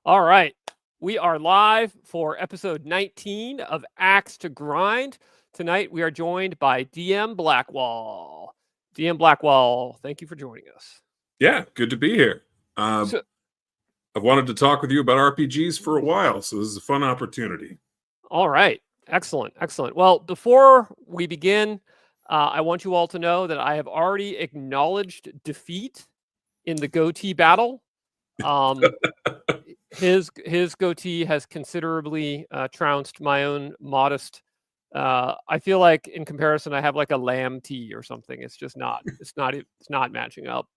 All right. We are live for episode 19 of Axe to Grind. Tonight we are joined by DM Blackwall. DM Blackwall, thank you for joining us. Yeah, good to be here. I've wanted to talk with you about RPGs for a while, so this is a fun opportunity. All right. Excellent. Excellent. Well, before we begin, I want you all to know that I have already acknowledged defeat in the goatee battle. His goatee has considerably trounced my own modest. I feel like in comparison, I have like a lamb tee or something. It's just not. It's not matching up.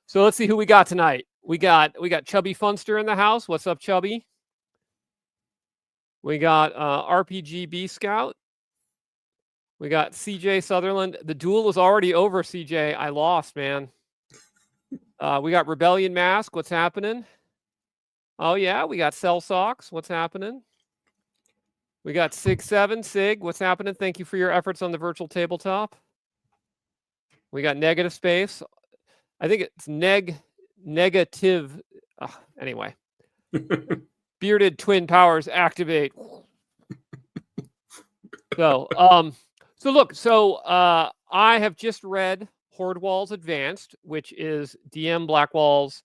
So let's see who we got tonight. We got Chubby Funster in the house. What's up, Chubby? We got RPG B Scout. We got CJ Sutherland. The duel is already over, CJ. I lost, man. We got Rebellion Mask. What's happening? Oh, yeah, we got Cell Socks. What's happening? We got Sig7. Sig, what's happening? Thank you for your efforts on the virtual tabletop. We got Negative Space. I think it's negative. Anyway. Bearded Twin Powers activate. So I have just read Horde Wars Advanced, which is DM Blackwall's.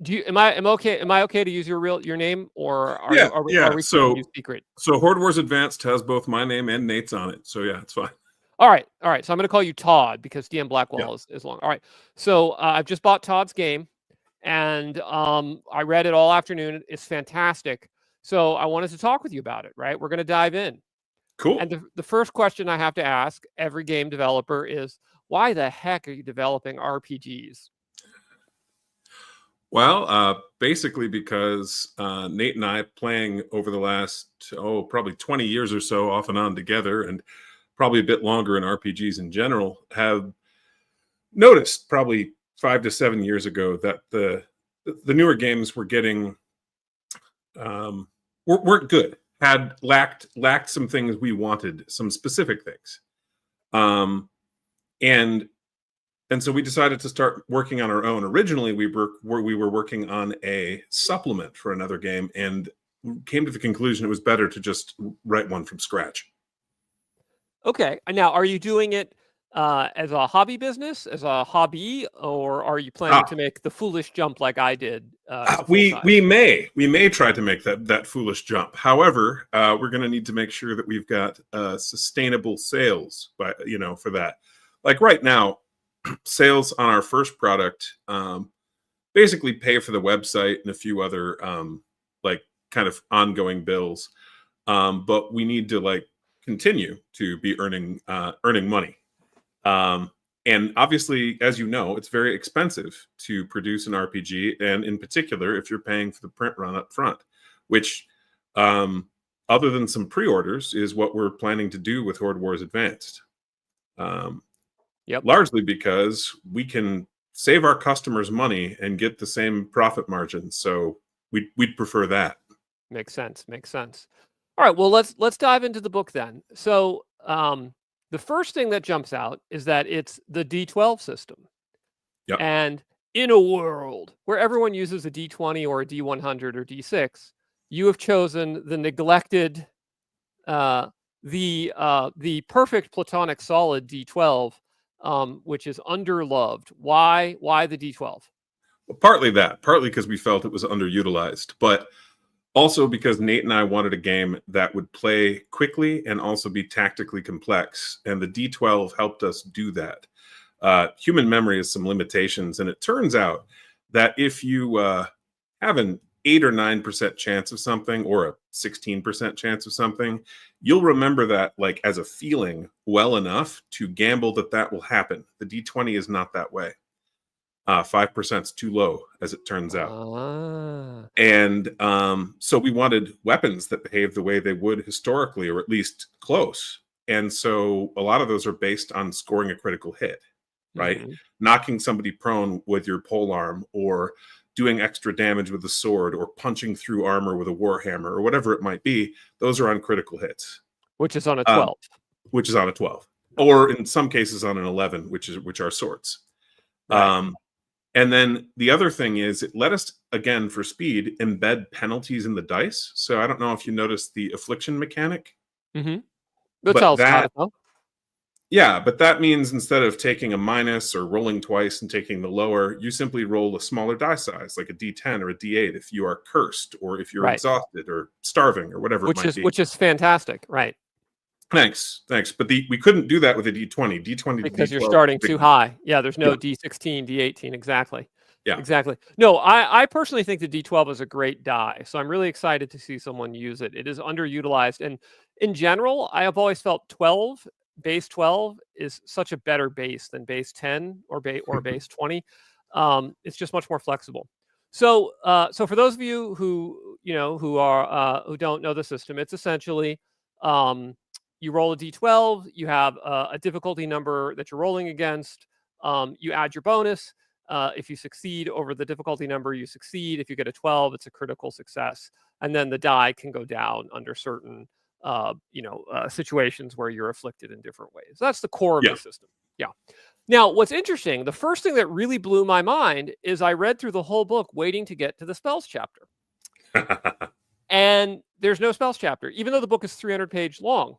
Am I okay to use your name, or are we keeping you secret? So Horde Wars Advanced has both my name and Nate's on it. So yeah, it's fine. All right. So I'm going to call you Todd because DM Blackwall is long. All right. So I've just bought Todd's game, and I read it all afternoon. It's fantastic. So I wanted to talk with you about it. Right. We're going to dive in. Cool. And the first question I have to ask every game developer is, why the heck are you developing RPGs? Well, basically because Nate and I, playing over the last, probably 20 years or so off and on together, and probably a bit longer in RPGs in general, have noticed probably 5 to 7 years ago that the newer games were getting weren't good, had lacked some things we wanted, some specific things, and so we decided to start working on our own. Originally, we were working on a supplement for another game, and came to the conclusion it was better to just write one from scratch. Okay. Now, are you doing it as a hobby business, as a hobby, or are you planning to make the foolish jump like I did? We may try to make that foolish jump. However, we're going to need to make sure that we've got sustainable sales, for that. Like right now, sales on our first product basically pay for the website and a few other kind of ongoing bills, but we need to continue to be earning money, and obviously, as you know, it's very expensive to produce an RPG, and in particular if you're paying for the print run up front, which other than some pre-orders is what we're planning to do with Horde Wars Advanced. Largely because we can save our customers money and get the same profit margin. So we'd prefer that. Makes sense. All right. Well, let's dive into the book then. So the first thing that jumps out is that it's the D12 system. Yep. And in a world where everyone uses a D20 or a D100 or D6, you have chosen the neglected, the perfect platonic solid D12. Which is underloved. Why the D12? Well, partly because we felt it was underutilized, but also because Nate and I wanted a game that would play quickly and also be tactically complex, and the D12 helped us do that. Human memory has some limitations, and it turns out that if you have an 8 or 9% chance of something, or a 16% chance of something, you'll remember that as a feeling well enough to gamble that will happen. The D20 is not that way. 5% is too low, as it turns out. And so we wanted weapons that behave the way they would historically, or at least close. And so a lot of those are based on scoring a critical hit, right? Mm-hmm. Knocking somebody prone with your polearm, or doing extra damage with a sword, or punching through armor with a warhammer, or whatever it might be. Those are on critical hits. Which is on a 12. Which is on a 12. Or in some cases on an 11, which are swords. Right. And then the other thing is it let us, again, for speed, embed penalties in the dice. So I don't know if you noticed the affliction mechanic, That but tells about it, though. yeah, but that means instead of taking a minus or rolling twice and taking the lower, you simply roll a smaller die size, like a D10 or a D8, if you are cursed or if you're Right. exhausted or starving or whatever it might be. Which is fantastic, right? Thanks. But we couldn't do that with a D20. D20 Because to you're D12 starting too high. Yeah, there's no Yeah. D16, D18, exactly. Yeah. Exactly. No, I personally think the D12 is a great die, so I'm really excited to see someone use it. It is underutilized, and in general, I have always felt base 12 is such a better base than base 10 or base 20. It's just much more flexible. So for those of you who who don't know the system, it's essentially you roll a D12, you have a difficulty number that you're rolling against, you add your bonus. If you succeed over the difficulty number, you succeed. If you get a 12, it's a critical success. And then the die can go down under certain, situations where you're afflicted in different ways. That's the core of the system. Yeah. Now, what's interesting, the first thing that really blew my mind is I read through the whole book waiting to get to the spells chapter. And there's no spells chapter, even though the book is 300-page long.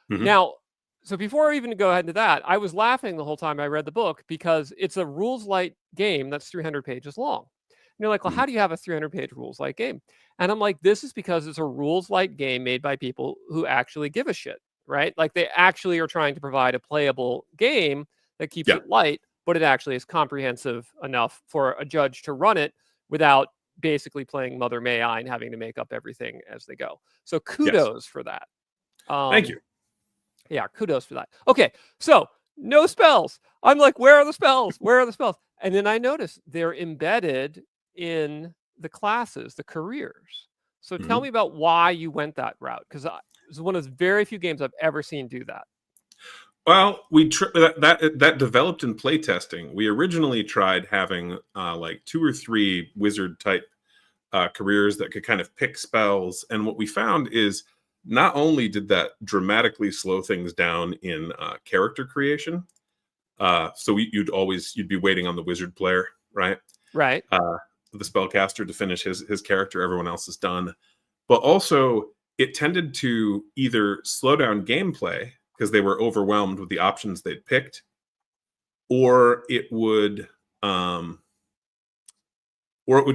Now, so before I even go ahead into that, I was laughing the whole time I read the book because it's a rules light game that's 300 pages long. And you're like, well, how do you have a 300-page rules light game? And I'm like, this is because it's a rules light game made by people who actually give a shit, right? Like they actually are trying to provide a playable game that keeps it light, but it actually is comprehensive enough for a judge to run it without basically playing Mother May I and having to make up everything as they go. So kudos for that. Thank you. Yeah, kudos for that. Okay, so no spells. I'm like, where are the spells? Where are the spells? And then I notice they're embedded in the classes, the careers. So tell me about why you went that route, because it's one of the very few games I've ever seen do that. Well, that developed in playtesting. We originally tried having like 2 or 3 wizard type careers that could kind of pick spells, and what we found is not only did that dramatically slow things down in character creation, so you'd be waiting on the wizard player, right? Right. The spellcaster to finish his character. Everyone else is done, but also it tended to either slow down gameplay because they were overwhelmed with the options they'd picked, or it would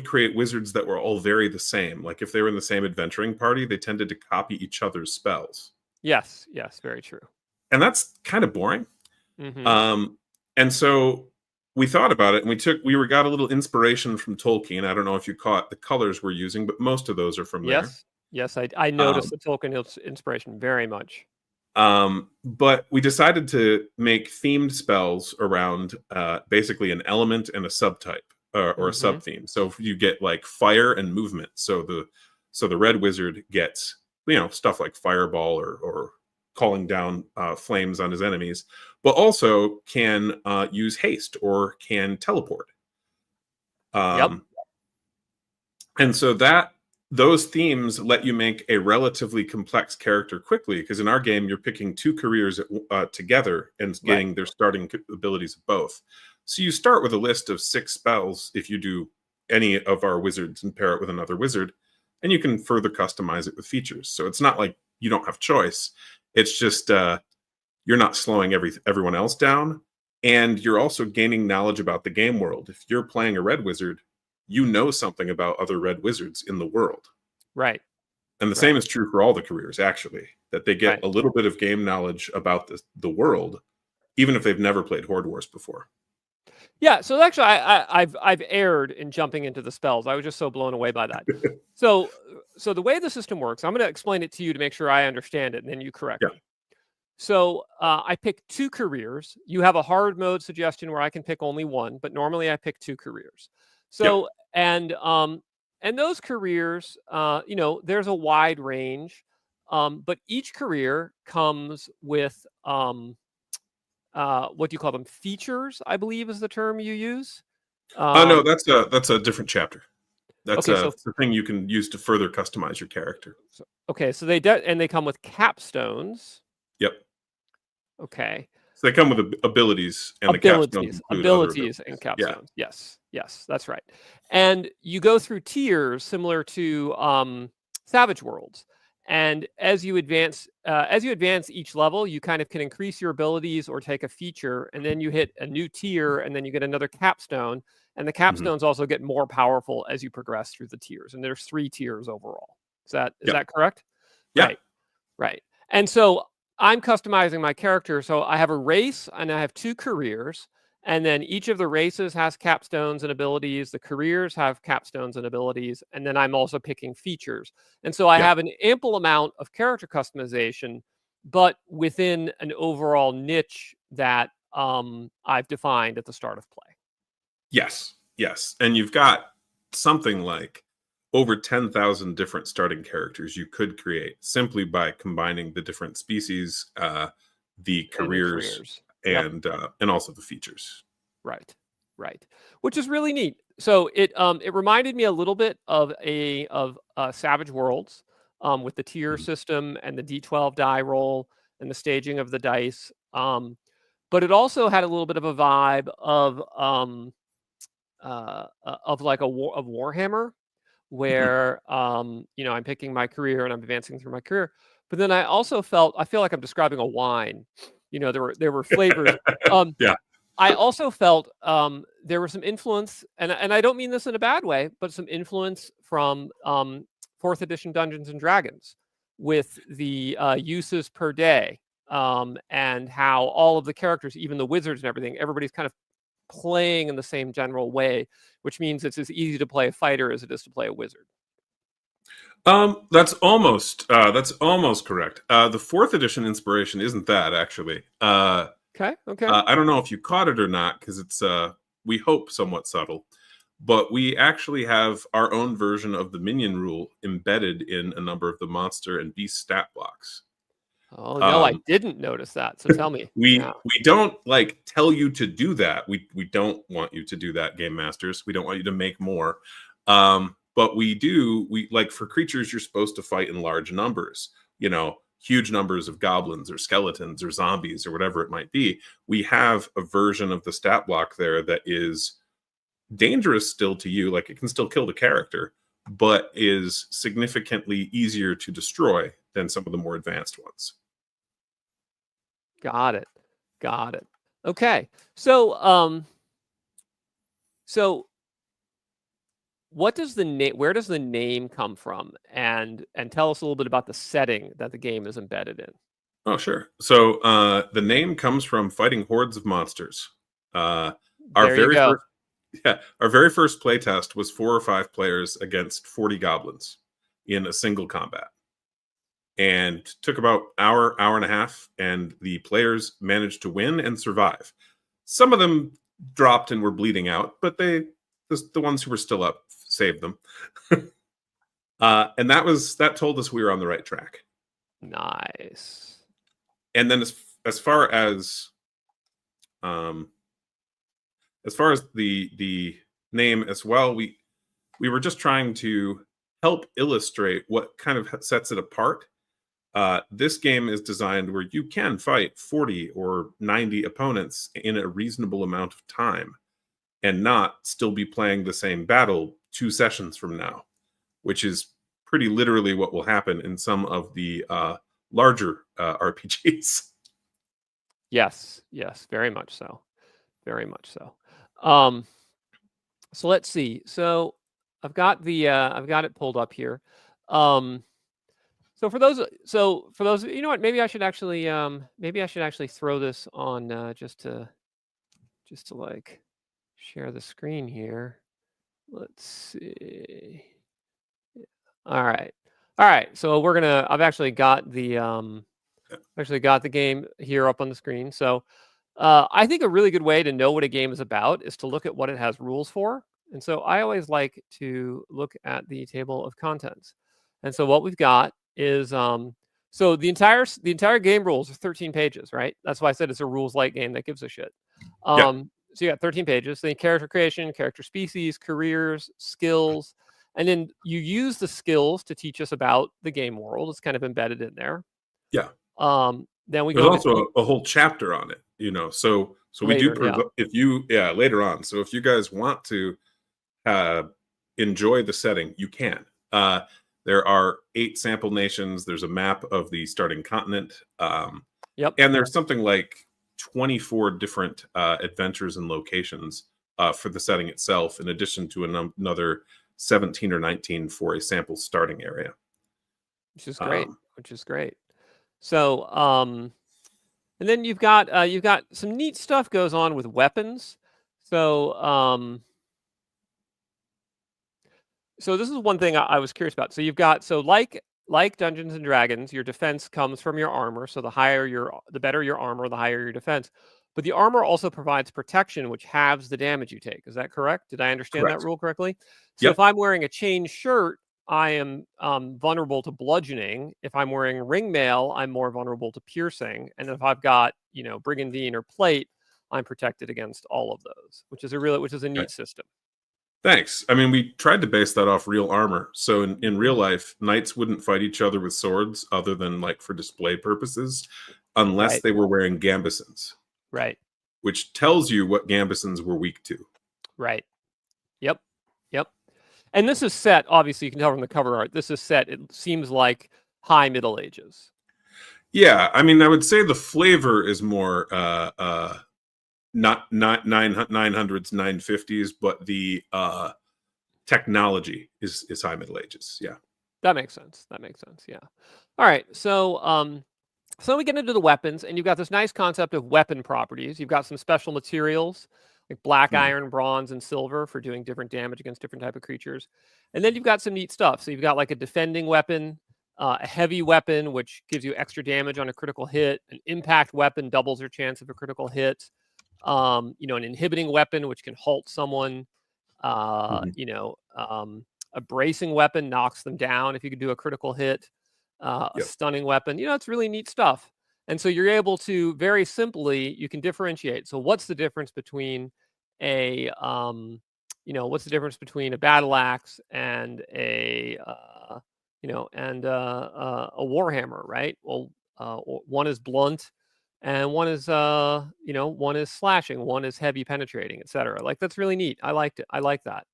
create wizards that were all very the same. Like if they were in the same adventuring party, they tended to copy each other's spells. Yes, very true. And that's kind of boring. And so we thought about it, and we got a little inspiration from Tolkien. I don't know if you caught the colors we're using, but most of those are from there. Yes, I noticed the Tolkien inspiration very much. But we decided to make themed spells around basically an element and a subtype. Or a sub theme. So you get like fire and movement. So the red wizard gets stuff like fireball or calling down flames on his enemies, but also can use haste or can teleport. And so those themes let you make a relatively complex character quickly, because in our game you're picking 2 careers together and getting their starting abilities of both. So you start with a list of 6 spells if you do any of our wizards and pair it with another wizard, and you can further customize it with features. So it's not like you don't have choice. It's just you're not slowing everyone else down, and you're also gaining knowledge about the game world. If you're playing a red wizard, you know something about other red wizards in the world. Right. And the same is true for all the careers, actually, that they get a little bit of game knowledge about the world, even if they've never played Horde Wars before. Yeah, so actually, I've erred in jumping into the spells. I was just so blown away by that. So the way the system works, I'm going to explain it to you to make sure I understand it, and then you correct me. So I pick 2 careers. You have a hard mode suggestion where I can pick only 1, but normally I pick 2 careers. So and those careers, there's a wide range, but each career comes with what do you call them? Features, I believe is the term you use. No, that's a different chapter. That's the thing you can use to further customize your character. So they come with capstones. Yep. Okay. So they come with abilities, and the capstones include other abilities. And capstones. Yeah. Yes, that's right. And you go through tiers similar to Savage Worlds. And as you advance each level, you kind of can increase your abilities or take a feature, and then you hit a new tier, and then you get another capstone. And the capstones also get more powerful as you progress through the tiers. And there's 3 tiers overall. Is that correct? Yeah. Right. And so I'm customizing my character. So I have a race and I have 2 careers. And then each of the races has capstones and abilities. The careers have capstones and abilities. And then I'm also picking features. And so I have an ample amount of character customization, but within an overall niche that I've defined at the start of play. Yes. And you've got something like over 10,000 different starting characters you could create simply by combining the different species, the careers. And also the features. Right. Which is really neat. So it reminded me a little bit of Savage Worlds, with the tier system and the D12 die roll and the staging of the dice. But it also had a little bit of a vibe of like of Warhammer, where I'm picking my career and I'm advancing through my career. But then I feel like I'm describing a wine. There were flavors. I also felt there was some influence, and I don't mean this in a bad way, but some influence from 4th edition Dungeons and Dragons with the uses per day, and how all of the characters, even the wizards and everything, everybody's kind of playing in the same general way, which means it's as easy to play a fighter as it is to play a wizard. That's almost correct. The 4th edition inspiration isn't that, actually. Okay. I don't know if you caught it or not, because it's we hope somewhat subtle, but we actually have our own version of the minion rule embedded in a number of the monster and beast stat blocks. Oh no, I didn't notice that. So tell me. We don't tell you to do that. We don't want you to do that, game masters. We don't want you to make more. But we do. We for creatures you're supposed to fight in large numbers. Huge numbers of goblins or skeletons or zombies or whatever it might be. We have a version of the stat block there that is dangerous still to you. It can still kill the character, but is significantly easier to destroy than some of the more advanced ones. Got it. Okay. So where does the name come from? And tell us a little bit about the setting that the game is embedded in. Oh, sure. So the name comes from fighting hordes of monsters. Our very first playtest was 4 or 5 players against 40 goblins in a single combat. And took about hour and a half, and the players managed to win and survive. Some of them dropped and were bleeding out, but the ones who were still up saved them. And that told us we were on the right track. Nice. And then as far as the name as well, we were just trying to help illustrate what kind of sets it apart. This game is designed where you can fight 40 or 90 opponents in a reasonable amount of time and not still be playing the same battle 2 sessions from now, which is pretty literally what will happen in some of the larger RPGs. Yes, very much so. So let's see. So I've got it pulled up here. So for those, you know what? Maybe I should actually throw this on just to share the screen here. Let's see. All right. So I've actually got the game here up on the screen. So I think a really good way to know what a game is about is to look at what it has rules for. And so I always like to look at the table of contents. And so what we've got is so the entire game rules are 13 pages, right? That's why I said it's a rules light game that gives a shit. So you got 13 pages. Then character creation, character species, careers, skills, and then you use the skills to teach us about the game world. It's kind of embedded in there. Yeah. Then we There's go into also a whole chapter on it, you know. So later, we do if you later on. So if you guys want to enjoy the setting, you can. There are 8 sample nations. There's a map of the starting continent. Yep. And there's something like 24 different adventures and locations for the setting itself, in addition to another 17 or 19 for a sample starting area. Which is great. So, and then you've got some neat stuff goes on with weapons. So, so this is one thing I was curious about. So you've got, like Dungeons and Dragons, your defense comes from your armor. So the better your armor, the higher your defense. But the armor also provides protection, which halves the damage you take. Is that correct? Did I understand that rule correctly? So if I'm wearing a chain shirt, I am vulnerable to bludgeoning. If I'm wearing ring mail, I'm more vulnerable to piercing. And if I've got, brigandine or plate, I'm protected against all of those, which is a neat system. Thanks. I mean, we tried to base that off real armor. So in real life, knights wouldn't fight each other with swords other than like for display purposes, unless they were wearing gambesons. Right. Which tells you what gambesons were weak to. Right. Yep. And this is set, obviously you can tell from the cover art, this is set, it seems like high Middle Ages. Yeah, I mean, I would say the flavor is more not 900s, 950s, but the technology is high Middle Ages. Yeah. That makes sense. Yeah. All right. So so we get into the weapons, and you've got this nice concept of weapon properties. You've got some special materials like black iron, bronze, and silver for doing different damage against different type of creatures. And then you've got some neat stuff. So you've got like a defending weapon, a heavy weapon, which gives you extra damage on a critical hit. An impact weapon doubles your chance of a critical hit. An inhibiting weapon, which can halt someone. A bracing weapon knocks them down if you could do a critical hit. A stunning weapon. It's really neat stuff. And so you're able to very simply, you can differentiate. So what's the difference between a battle axe and a warhammer, right? Well, one is blunt and one is slashing, one is heavy penetrating, etc. Like, that's really neat. I liked it. I like that.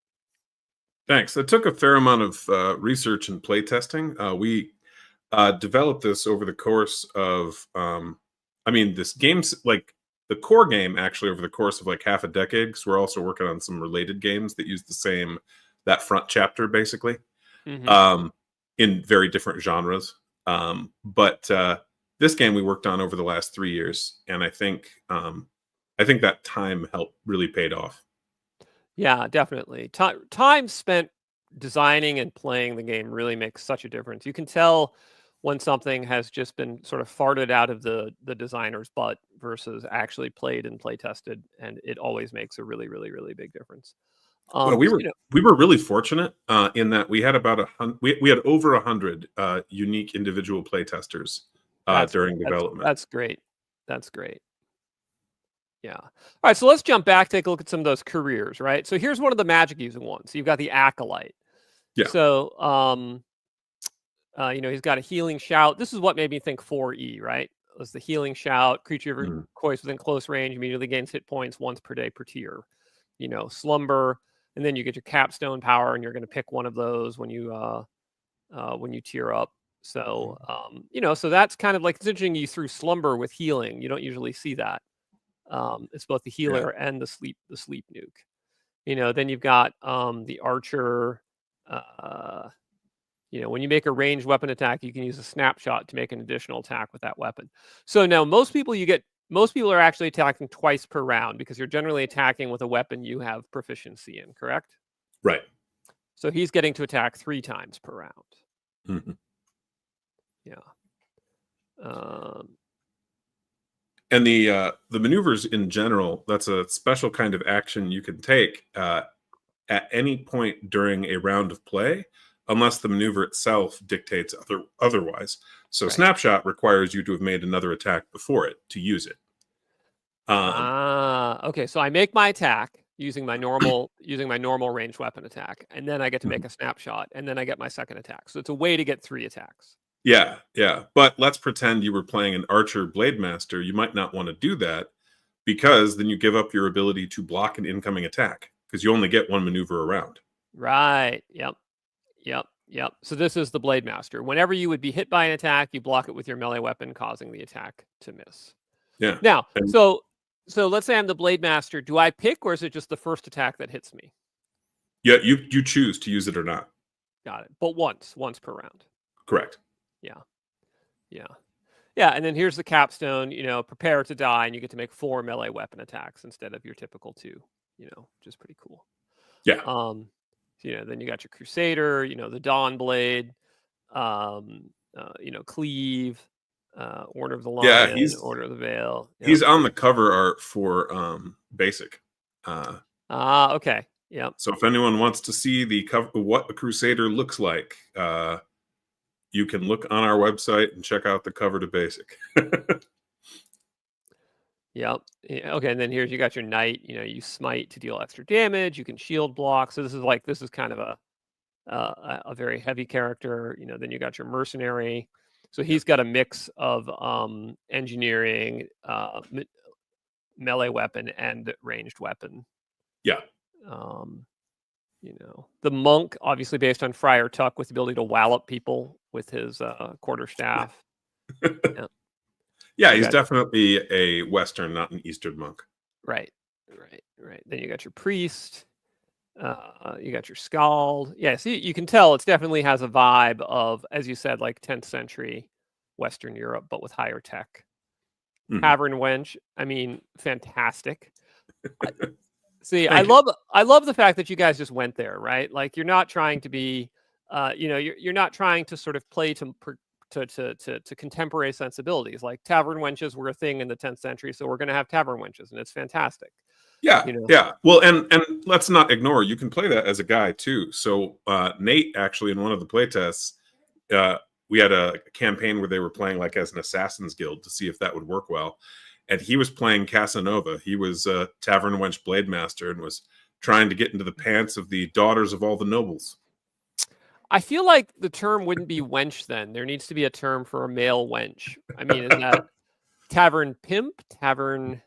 Thanks. It took a fair amount of research and play testing. We developed this over the course of this game's like the core game actually over the course of like half a decade, because we're also working on some related games that use that front chapter basically, in very different genres. But this game we worked on over the last 3 years, and I think that time really paid off. Yeah, definitely. Time spent designing and playing the game really makes such a difference. You can tell when something has just been sort of farted out of the designer's butt versus actually played and play tested, and it always makes a really, really, really big difference. Well, we were really fortunate in that we had about we had over 100 unique individual play testers during development. That's great. Yeah. All right, so let's jump back, take a look at some of those careers, right? So here's one of the magic using ones. So you've got the Acolyte. Yeah. So he's got a healing shout. This is what made me think 4E, right? It was the healing shout. Creature of your choice within close range immediately gains hit points once per day per tier. Slumber, and then you get your capstone power, and you're going to pick one of those when you tier up. So so that's kind of like, it's interesting you threw slumber with healing. You don't usually see that. It's both the healer and the sleep nuke. Then you've got the archer. When you make a ranged weapon attack, you can use a snapshot to make an additional attack with that weapon. So now most people are actually attacking twice per round, because you're generally attacking with a weapon you have proficiency in, correct? Right. So he's getting to attack 3 times per round. Yeah. And the maneuvers in general, that's a special kind of action you can take at any point during a round of play, unless the maneuver itself dictates otherwise. So snapshot requires you to have made another attack before it to use it. Okay. So I make my attack using my normal ranged weapon attack, and then I get to make a snapshot, and then I get my second attack. So it's a way to get 3 attacks. Yeah, yeah. But let's pretend you were playing an archer blade master. You might not want to do that because then you give up your ability to block an incoming attack because you only get one maneuver around. Right. Yep. Yep. Yep. So this is the Blade Master. Whenever you would be hit by an attack, you block it with your melee weapon, causing the attack to miss. Yeah. Now, And so let's say I'm the Blade Master. Do I pick, or is it just the first attack that hits me? yeah, you choose to use it or not. Got it. But once per round. Correct. Yeah. Yeah. Yeah. And then here's the capstone, prepare to die, and you get to make 4 melee weapon attacks instead of your typical 2, which is pretty cool. Yeah. Then you got your Crusader, the Dawn Blade, Cleave, Order of the Lion, he's Order of the Veil. He's on the cover art for Basic. Okay. Yep. So if anyone wants to see the cover, what a Crusader looks like, you can look on our website and check out the cover to Basic. Yep. Yeah, okay, and then here's you got your Knight. You smite to deal extra damage. You can shield block. So this is kind of a very heavy character. Then you got your Mercenary. So he's got a mix of engineering, melee weapon, and ranged weapon. Yeah. The Monk, obviously based on Friar Tuck, with the ability to wallop people with his quarterstaff. Yeah. Yeah, he's definitely a Western, not an Eastern monk. Right. Then you got your Priest. You got your Scald. Yeah, so you can tell it definitely has a vibe of, as you said, like 10th century Western Europe, but with higher tech. Mm-hmm. Tavern Wench, I mean, fantastic. See, I love the fact that you guys just went there, right? Like, you're not trying to be, you're not trying to sort of play to contemporary sensibilities. Like, tavern wenches were a thing in the 10th century, so we're going to have tavern wenches, and it's fantastic. Yeah, yeah. Well, and let's not ignore, you can play that as a guy too. So Nate, actually, in one of the playtests, we had a campaign where they were playing like as an Assassin's Guild to see if that would work well. And he was playing Casanova. He was a tavern wench blade master and was trying to get into the pants of the daughters of all the nobles. I feel like the term wouldn't be wench then. There needs to be a term for a male wench. I mean, is that tavern pimp? Tavern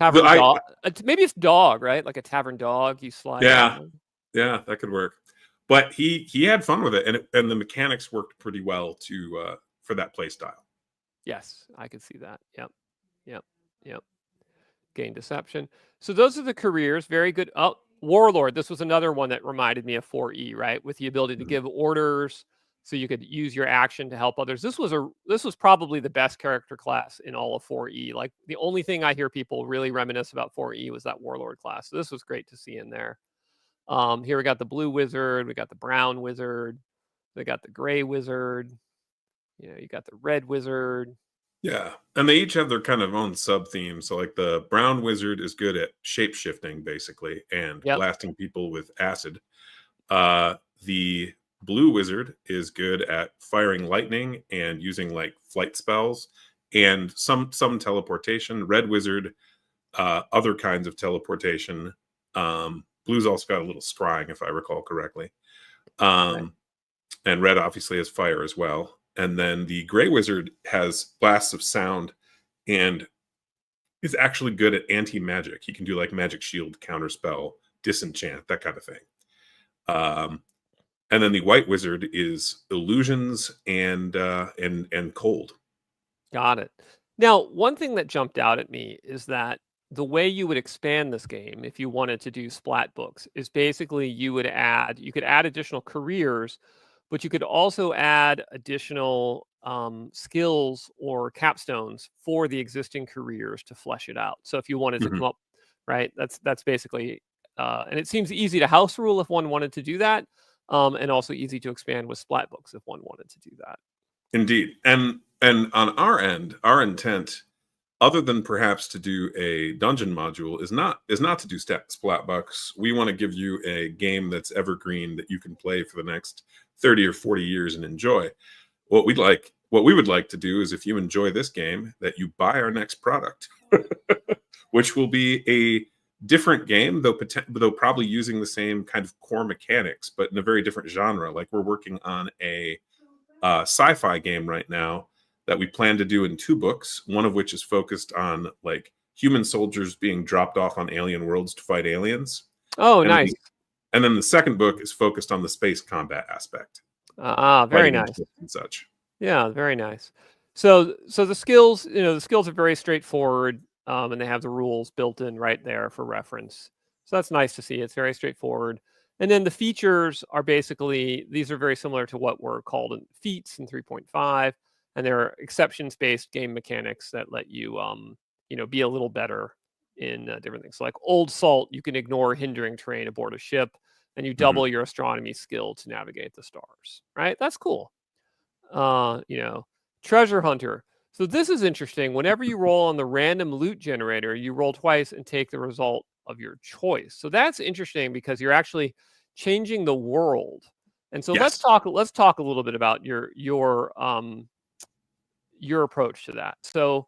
dog? Maybe it's dog, right? Like a tavern dog you slide down. Yeah, that could work. But he had fun with it, and the mechanics worked pretty well for that play style. Yes, I could see that. Yep. Gain deception. So those are the careers. Very good. Oh, Warlord. This was another one that reminded me of 4E, right? With the ability to give orders, so you could use your action to help others. This was probably the best character class in all of 4E. Like, the only thing I hear people really reminisce about 4E was that Warlord class. So this was great to see in there. Here we got the blue wizard, we got the brown wizard, we got the gray wizard. You got the red wizard. Yeah, and they each have their kind of own sub theme. So like the brown wizard is good at shape shifting, basically, and blasting people with acid. The blue wizard is good at firing lightning and using like flight spells and some teleportation. Red wizard, other kinds of teleportation. Blue's also got a little scrying, if I recall correctly. And red obviously has fire as well. And then the gray wizard has blasts of sound and is actually good at anti-magic. He can do like magic shield, counterspell, disenchant, that kind of thing. And then the white wizard is illusions and cold. Got it. Now, one thing that jumped out at me is that the way you would expand this game, if you wanted to do splat books, is basically you could add additional careers, but you could also add additional skills or capstones for the existing careers to flesh it out. So if you wanted to come up, right, that's basically, and it seems easy to house rule if one wanted to do that, and also easy to expand with splat books if one wanted to do that. Indeed, and on our end, our intent, other than perhaps to do a dungeon module, is not to do splat books. We want to give you a game that's evergreen that you can play for the next 30 or 40 years and enjoy. What we would like to do is, if you enjoy this game, that you buy our next product, which will be a different game, though probably using the same kind of core mechanics, but in a very different genre. Like we're working on a sci-fi game right now that we plan to do in 2 books, one of which is focused on like human soldiers being dropped off on alien worlds to fight aliens. Oh, nice. And then the second book is focused on the space combat aspect. Very nice. And such. Yeah, very nice. So the skills, the skills are very straightforward, and they have the rules built in right there for reference. So that's nice to see. It's very straightforward. And then the features are basically, these are very similar to what were called in feats in 3.5, and they're exceptions-based game mechanics that let you, be a little better in different things. So like Old Salt, you can ignore hindering terrain aboard a ship, and you double your astronomy skill to navigate the stars. Right? That's cool. Treasure Hunter. So this is interesting. Whenever you roll on the random loot generator, you roll twice and take the result of your choice. So that's interesting because you're actually changing the world. And so let's talk a little bit about your approach to that. So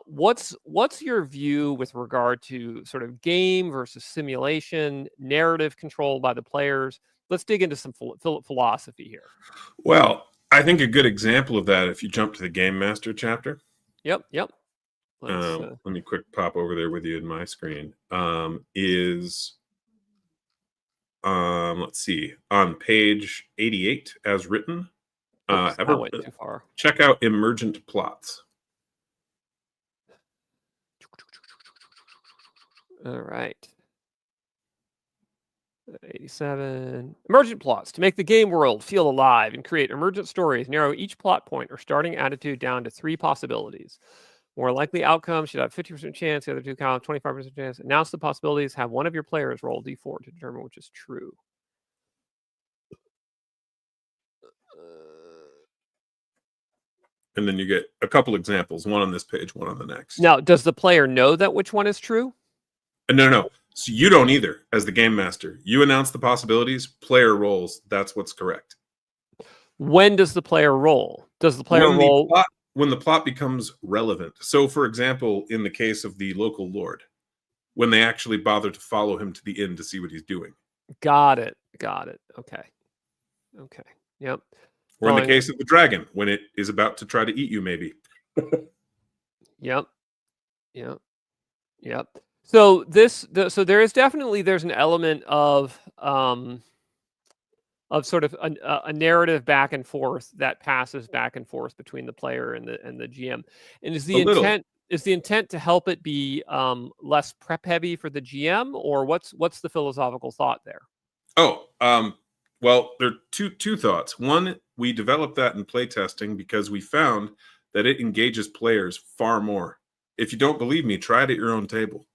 what's your view with regard to sort of game versus simulation, narrative control by the players? Let's dig into some philosophy here. Well, I think a good example of that, if you jump to the Game Master chapter. Yep. Let me quick pop over there with you in my screen. Let's see, on page 88 as written. Oops, that went too far. Check out emergent plots. All right. 87. Emergent plots. To make the game world feel alive and create emergent stories, narrow each plot point or starting attitude down to 3 possibilities. More likely outcomes should have 50% chance, the other 2 count 25% chance. Announce the possibilities, have one of your players roll d4 to determine which is true. And then you get a couple examples, one on this page, one on the next. Now, does the player know that which one is true? No. So you don't either as the game master. You announce the possibilities, player rolls. That's what's correct. When does the player roll? Does the player roll? When the plot becomes relevant. So, for example, in the case of the local lord, when they actually bother to follow him to the inn to see what he's doing. Got it. Okay. Yep. Or in the case of the dragon, when it is about to try to eat you, maybe. Yep. So there's an element of sort of a narrative back and forth that passes back and forth between the player and the GM. And is the intent to help it be less prep heavy for the GM, or what's the philosophical thought there? Well, there are two thoughts. One, we developed that in playtesting because we found that it engages players far more. If you don't believe me, try it at your own table.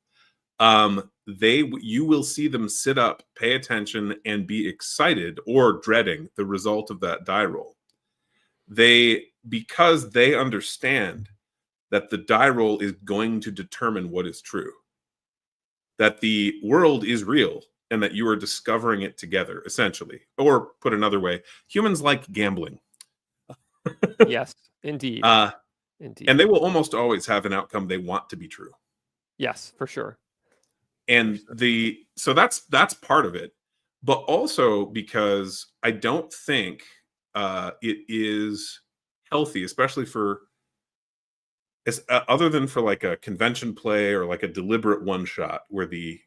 You will see them sit up, pay attention, and be excited or dreading the result of that die roll. Because they understand that the die roll is going to determine what is true, that the world is real, and that you are discovering it together, essentially. Or put another way, humans like gambling. Yes, indeed. Indeed. And they will almost always have an outcome they want to be true. Yes, for sure. And so that's part of it. But also because I don't think it is healthy, especially for other than for like a convention play or like a deliberate one shot where the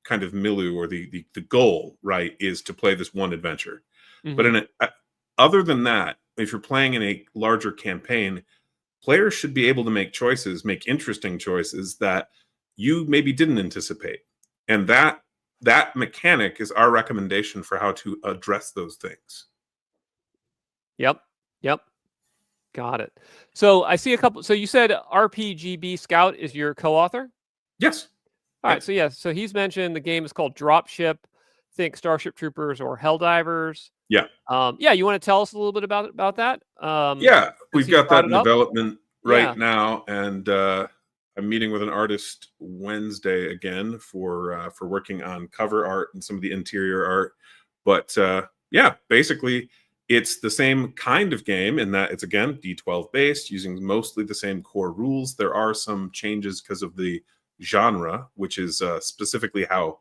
kind of milieu or the goal, right, is to play this one adventure. But other than that, if you're playing in a larger campaign, players should be able to make interesting choices that you maybe didn't anticipate. And that mechanic is our recommendation for how to address those things. Yep. Got it. So I see a couple. So you said RPGB Scout is your co-author? Yes. All right. So yes. So he's mentioned the game is called Dropship. Think Starship Troopers or Helldivers. Yeah. You want to tell us a little bit about that? We've got that in development now, and I'm meeting with an artist Wednesday again for working on cover art and some of the interior art. But basically, it's the same kind of game in that it's again D12 based, using mostly the same core rules. There are some changes because of the genre, which is specifically how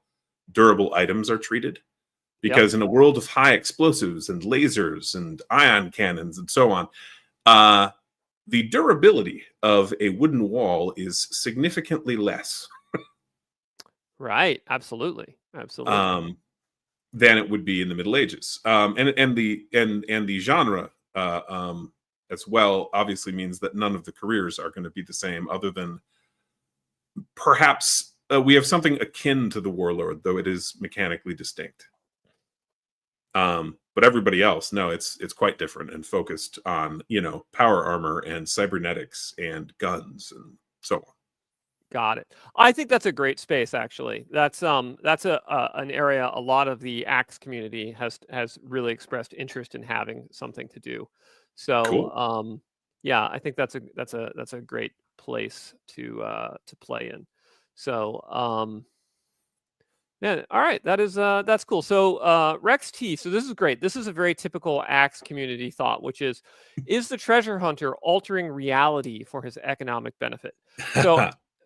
durable items are treated. Because in a world of high explosives and lasers and ion cannons and so on, the durability of a wooden wall is significantly less. Right. Absolutely. Absolutely. Than it would be in the Middle Ages. And the genre as well obviously means that none of the careers are going to be the same, other than perhaps we have something akin to the warlord, though it is mechanically distinct. But everybody else, no, it's quite different and focused on, you know, power armor and cybernetics and guns and so on. Got it. I think that's a great space, actually. That's an area a lot of the ACKS community has really expressed interest in having something to do. So Cool. yeah, I think that's a great place to play in. So yeah, all right, that's cool. So Rex T, so this is great. This is a very typical ACKS community thought, which is the treasure hunter altering reality for his economic benefit?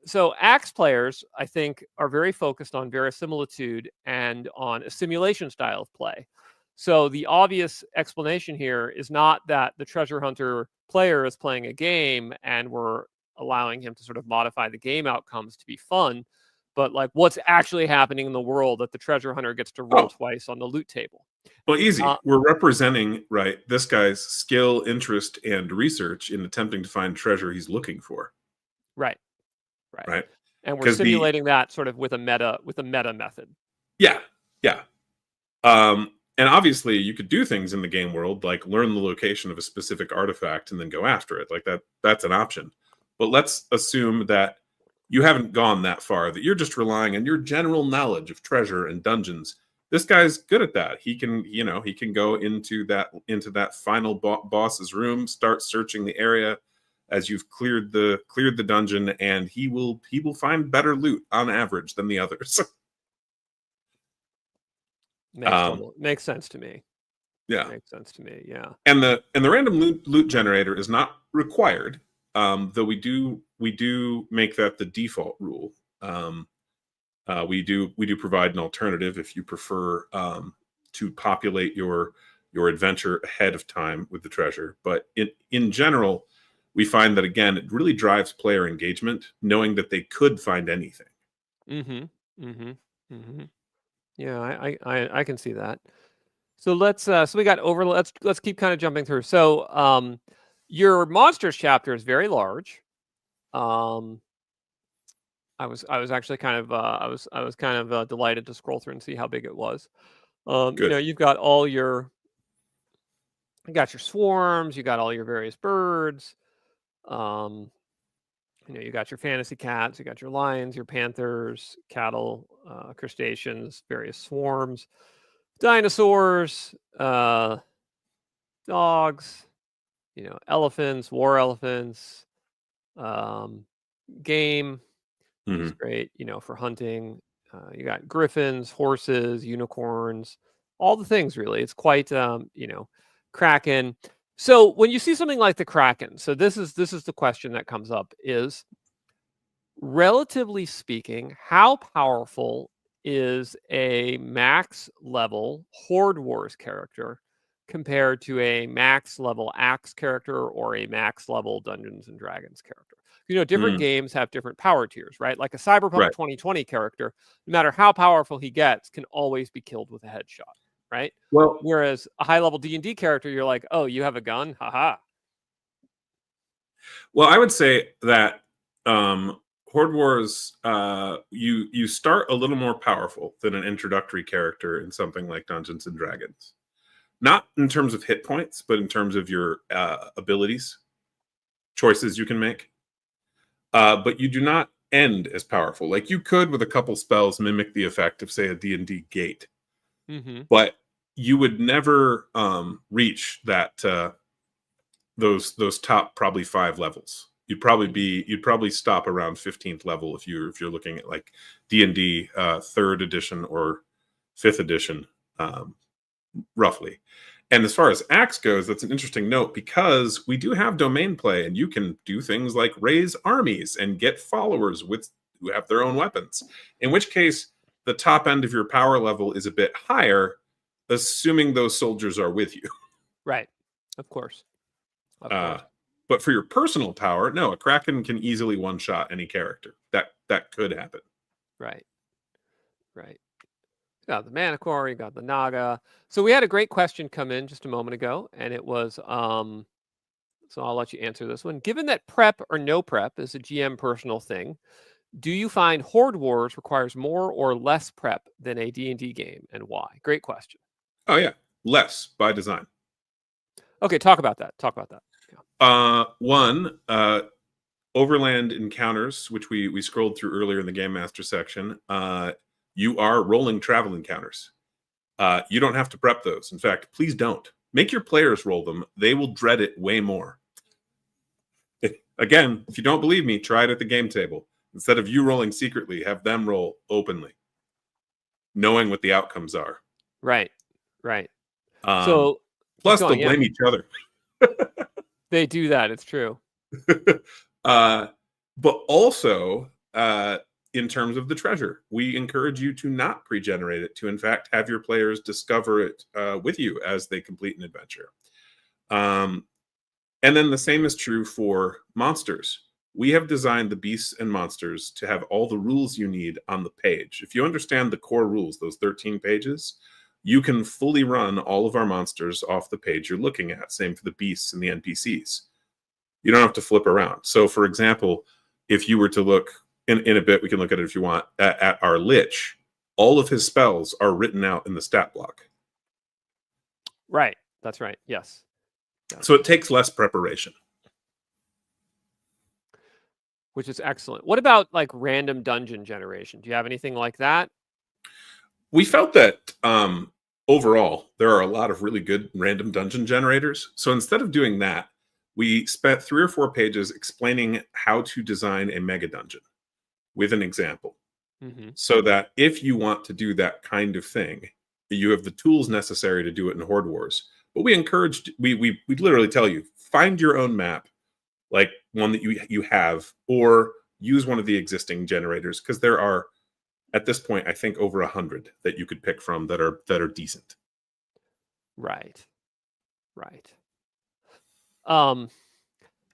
So ACKS players, I think, are very focused on verisimilitude and on a simulation style of play. So the obvious explanation here is not that the treasure hunter player is playing a game and we're allowing him to sort of modify the game outcomes to be fun, but like what's actually happening in the world that the treasure hunter gets to roll twice on the loot table. Well, easy. We're representing, right, this guy's skill, interest, and research in attempting to find treasure he's looking for. Right. Right. And we're simulating that sort of with a meta method. Yeah. And obviously you could do things in the game world, like learn the location of a specific artifact and then go after it. Like that's an option. But let's assume that you haven't gone that far, that you're just relying on your general knowledge of treasure and dungeons. This guy's good at that. He can go into that final boss's room, start searching the area as you've cleared the dungeon, and he will find better loot on average than the others. Makes sense to me. Yeah, makes sense to me. Yeah, and the random loot generator is not required, though we do make that the default rule. We do provide an alternative if you prefer to populate your adventure ahead of time with the treasure. But in general, we find that, again, it really drives player engagement, knowing that they could find anything. Yeah, I can see that. So let's so we got over. Let's keep kind of jumping through. So your monsters chapter is very large. I was actually kind of I was kind of delighted to scroll through and see how big it was. You know, you've got you got your swarms, you got all your various birds. You know, you got your fantasy cats, you got your lions, your panthers, cattle, crustaceans, various swarms, dinosaurs, dogs, you know, elephants, war elephants, game. It's great, you know, for hunting. You got griffins, horses, unicorns, all the things really. It's quite, you know, kraken. So when you see something like the kraken, so this is the question that comes up is, relatively speaking, how powerful is a max level Horde Wars character compared to a max level ACKS character or a max level Dungeons and Dragons character? You know, different games have different power tiers, right? Like a Cyberpunk 2020 character, no matter how powerful he gets, can always be killed with a headshot, right? Well, whereas a high level D&D character, you're like, oh, you have a gun? Haha. Well, I would say that Horde Wars, you start a little more powerful than an introductory character in something like Dungeons and Dragons. Not in terms of hit points, but in terms of your abilities, choices you can make. But you do not end as powerful. Like you could, with a couple spells, mimic the effect of, say, a D&D gate. But you would never reach that those top probably 5 levels. You'd probably stop around 15th level if you're looking at like D&D 3rd edition or 5th edition, roughly. And as far as ACKS goes, that's an interesting note because we do have domain play, and you can do things like raise armies and get followers with who have their own weapons. In which case, the top end of your power level is a bit higher, assuming those soldiers are with you. Right. Of course. Of course. But for your personal power, no, a Kraken can easily one-shot any character. That could happen. Right. Right. You got the Manicore, you got the Naga. So we had a great question come in just a moment ago, and it was, so I'll let you answer this one. Given that prep or no prep is a GM personal thing, do you find Horde Wars requires more or less prep than a D&D game, and why? Great question. Oh yeah, less by design. Okay, talk about that. Yeah. One, overland encounters, which we scrolled through earlier in the Game Master section. You are rolling travel encounters. You don't have to prep those. In fact, please don't. Make your players roll them. They will dread it way more. Again, if you don't believe me, try it at the game table. Instead of you rolling secretly, have them roll openly, knowing what the outcomes are. Right. So plus they'll blame each other. They do that. It's true. But also, in terms of the treasure, we encourage you to not pre-generate it, to in fact have your players discover it with you as they complete an adventure. And then the same is true for monsters. We have designed the beasts and monsters to have all the rules you need on the page. If you understand the core rules, those 13 pages, you can fully run all of our monsters off the page you're looking at. Same for the beasts and the NPCs. You don't have to flip around. So, for example, if you were to look, in a bit, we can look at it if you want, at our Lich, all of his spells are written out in the stat block. Right. That's right. Yes. So it takes less preparation. Which is excellent. What about like random dungeon generation? Do you have anything like that? We felt that overall, there are a lot of really good random dungeon generators. So instead of doing that, we spent 3 or 4 pages explaining how to design a mega dungeon with an example. Mm-hmm. So that if you want to do that kind of thing, you have the tools necessary to do it in Horde Wars. But we encouraged, we literally tell you, find your own map, like one that you have, or use one of the existing generators, because there are, at this point, I think over 100 that you could pick from that are decent. Right.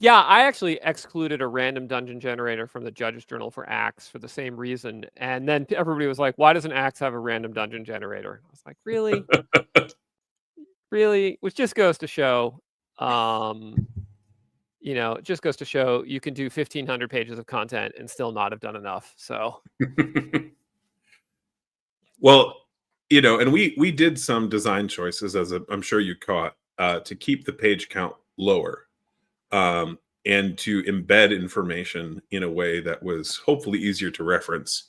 Yeah, I actually excluded a random dungeon generator from the Judge's Journal for ACKS for the same reason. And then everybody was like, why doesn't ACKS have a random dungeon generator? I was like, really? Really? Which just goes to show, it just goes to show you can do 1,500 pages of content and still not have done enough. So, well, and we did some design choices, as I'm sure you caught, to keep the page count lower, and to embed information in a way that was hopefully easier to reference.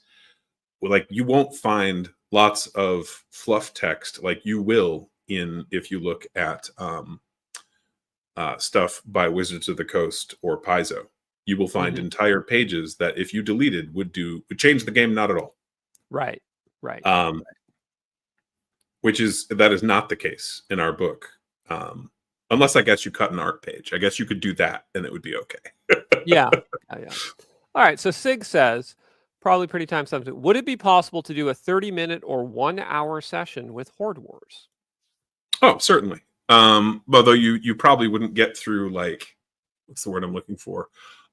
Like, you won't find lots of fluff text like you will if you look at stuff by Wizards of the Coast or Paizo. You will find entire pages that, if you deleted, would change the game not at all. Right. That is not the case in our book. Unless, I guess, you cut an art page. I guess you could do that and it would be okay. Yeah. All right. So Sig says, probably pretty time sensitive, would it be possible to do a 30-minute or 1-hour session with Horde Wars? Oh, certainly. Although you probably wouldn't get through, like, what's the word I'm looking for?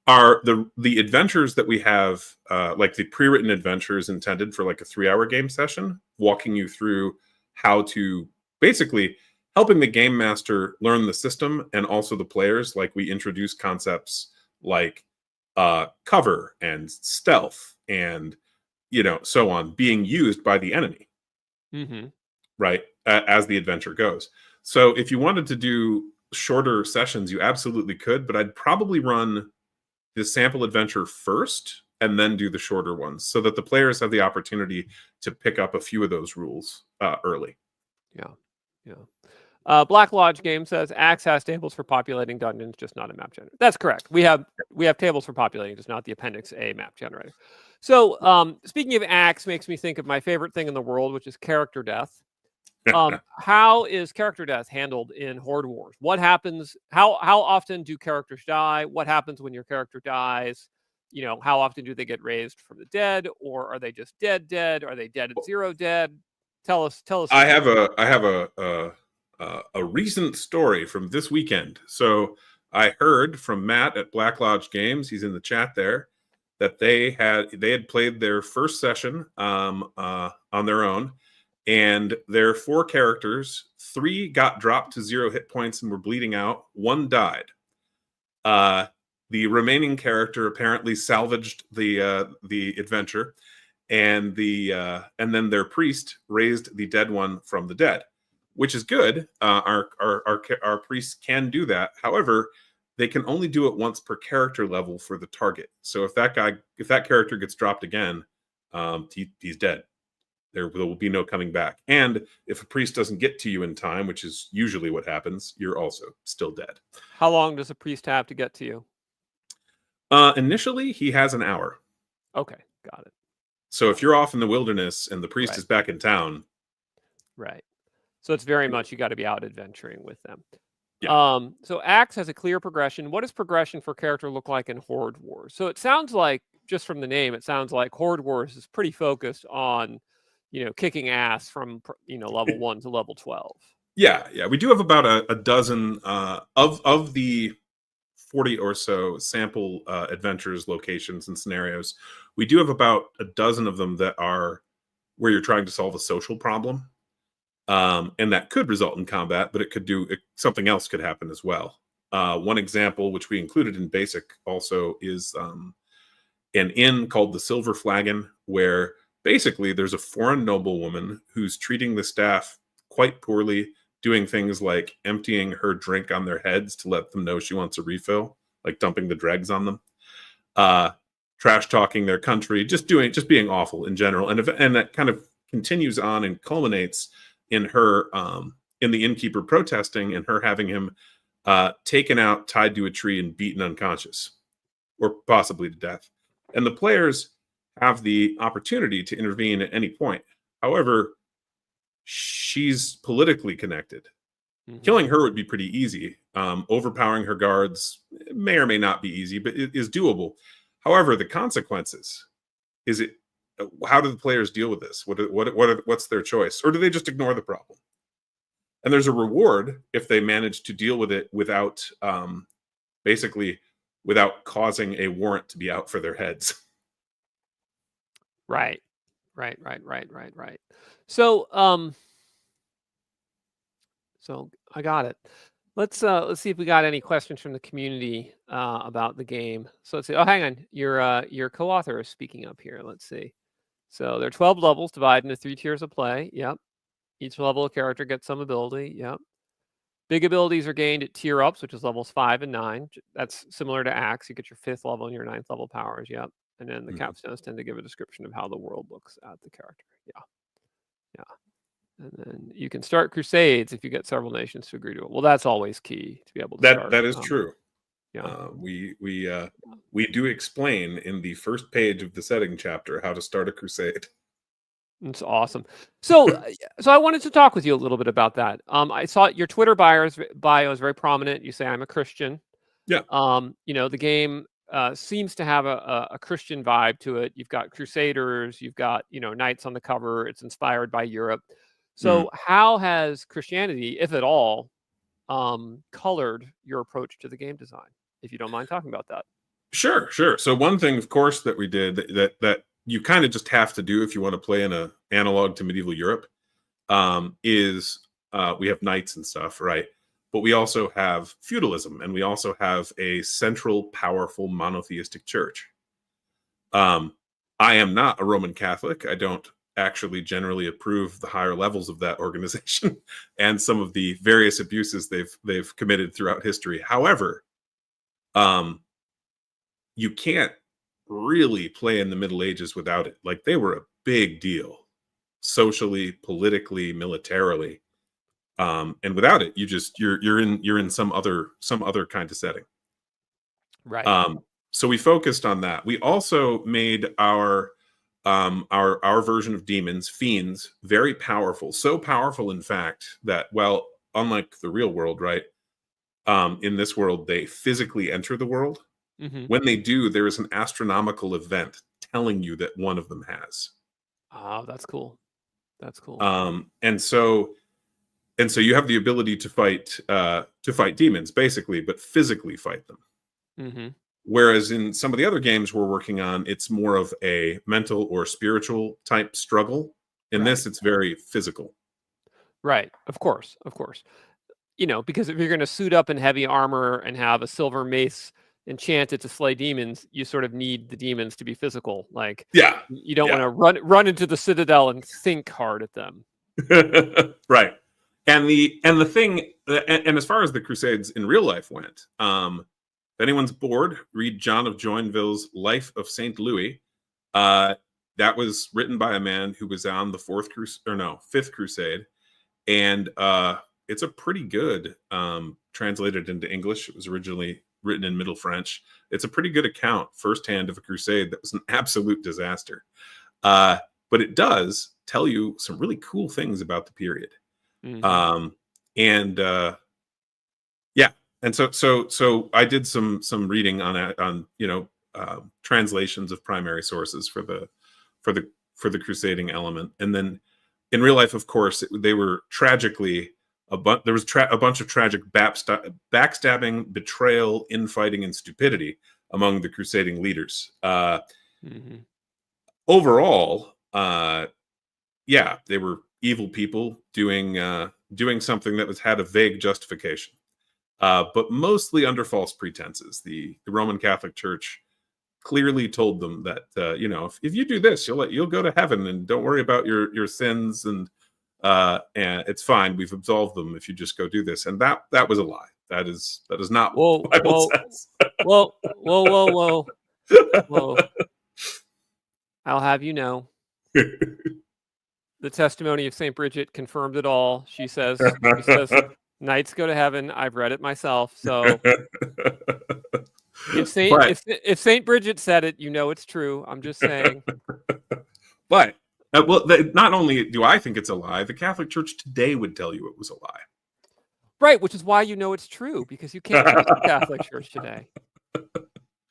Are the adventures that we have, like the pre-written adventures intended for like a 3-hour game session, walking you through how to basically helping the game master learn the system and also the players. Like, we introduce concepts like cover and stealth and so on being used by the enemy, right, as the adventure goes. So if you wanted to do shorter sessions, you absolutely could, but I'd probably run the sample adventure first and then do the shorter ones, so that the players have the opportunity to pick up a few of those rules early. Yeah. Black Lodge Game says ACKS has tables for populating dungeons, just not a map generator. That's correct. We have tables for populating, just not the Appendix A map generator. So speaking of ACKS, makes me think of my favorite thing in the world, which is character death. How is character death handled in Horde Wars? What happens? How often do characters die? What happens when your character dies? you know, how often do they get raised from the dead, or are they just dead? Are they dead at 0 dead? Tell us. I have a recent story from this weekend. So I heard from Matt at Black Lodge Games. He's in the chat there. That they had played their first session on their own, and their 4 characters, 3 got dropped to 0 hit points and were bleeding out. 1 died. The remaining character apparently salvaged the adventure, and then their priest raised the dead one from the dead, which is good. Our priests can do that. However, they can only do it once per character level for the target. So if that character gets dropped again, he's dead. There will be no coming back. And if a priest doesn't get to you in time, which is usually what happens, you're also still dead. How long does a priest have to get to you? Initially, he has an hour. Okay, got it. So if you're off in the wilderness and the priest is back in town. Right. So it's very much you got to be out adventuring with them. Yeah. So ACKS has a clear progression. What does progression for character look like in Horde Wars? So it sounds like, just from the name, it sounds like Horde Wars is pretty focused on, you know, kicking ass from, you know, level 1 to level 12. Yeah. We do have about a dozen of the 40 or so sample adventures, locations, and scenarios. We do have about a dozen of them that are where you're trying to solve a social problem. And that could result in combat, but it could do something else could happen as well. One example, which we included in basic also, is an inn called the Silver Flagon, where basically there's a foreign noblewoman who's treating the staff quite poorly, doing things like emptying her drink on their heads to let them know she wants a refill, like dumping the dregs on them, trash talking their country, just being awful in general. And that kind of continues on and culminates in her in the innkeeper protesting and her having him taken out, tied to a tree, and beaten unconscious, or possibly to death. And the players have the opportunity to intervene at any point. However, she's politically connected. Mm-hmm. Killing her would be pretty easy. Overpowering her guards may or may not be easy, but it is doable. However, the consequences, how do the players deal with this? What's their choice? Or do they just ignore the problem? And there's a reward if they manage to deal with it without without causing a warrant to be out for their heads. Right. So so I got it. Let's see if we got any questions from the community about the game. So let's see. Oh, hang on. Your co-author is speaking up here. Let's see. So there are 12 levels divided into 3 tiers of play. Yep. Each level of character gets some ability. Yep. Big abilities are gained at tier ups, which is levels 5 and 9. That's similar to ACKS. You get your 5th level and your 9th level powers. Yep. And then the capstones tend to give a description of how the world looks at the character. Yeah. And then you can start crusades if you get several nations to agree to it. Well, that's always key to be able to start. That is true. Yeah. We do explain in the first page of the setting chapter how to start a crusade. It's awesome. So I wanted to talk with you a little bit about that. I saw your Twitter bio is very prominent. You say I'm a Christian. Yeah. You know, the game seems to have a Christian vibe to it. You've got crusaders, you've got, you know, knights on the cover. It's inspired by Europe. So how has Christianity, if at all, colored your approach to the game design, if you don't mind talking about that? Sure. So one thing, of course, that we did that you kind of just have to do if you want to play in a analog to medieval Europe is we have knights and stuff, right? But we also have feudalism, and we also have a central, powerful, monotheistic church. I am not a Roman Catholic. I don't actually generally approve the higher levels of that organization and some of the various abuses they've committed throughout history. However, you can't really play in the Middle Ages without it. Like, they were a big deal socially, politically, militarily. And without it, you're in some other kind of setting. Right. So we focused on that. We also made our version of demons, fiends, very powerful. So powerful, in fact, that, well, unlike the real world, right? In this world, they physically enter the world. Mm-hmm. When they do, there is an astronomical event telling you that one of them has. Oh, that's cool. That's cool. And so you have the ability to fight demons, basically, but physically fight them. Mm-hmm. Whereas in some of the other games we're working on, it's more of a mental or spiritual type struggle. In this, it's very physical. Right. Of course. Of course. You know, because if you're going to suit up in heavy armor and have a silver mace enchanted to slay demons, you sort of need the demons to be physical. Like, Yeah. you don't want to run into the citadel and think hard at them. Right. And the thing, and as far as the Crusades in real life went, if anyone's bored, read John of Joinville's Life of Saint Louis. That was written by a man who was on the Fifth Crusade, and it's a pretty good translated into English. It was originally written in Middle French. It's a pretty good account firsthand of a crusade that was an absolute disaster. But it does tell you some really cool things about the period. Mm-hmm. And so I did some reading on translations of primary sources for the crusading element, and then in real life, of course, they were tragically there was a bunch of tragic backstabbing, betrayal, infighting, and stupidity among the crusading leaders. Mm-hmm. Overall, they were evil people doing something that had a vague justification, but mostly under false pretenses. The Roman Catholic Church clearly told them that if you do this, you'll go to heaven, and don't worry about your sins, and it's fine. We've absolved them if you just go do this. And that was a lie. That is not what the Bible says. Whoa. I'll have you know. The testimony of St. Bridget confirmed it all. She says, knights go to heaven. I've read it myself. So if St. Bridget said it, you know it's true. I'm just saying. But not only do I think it's a lie, the Catholic Church today would tell you it was a lie. Right, which is why you know it's true, because you can't trust the Catholic Church today.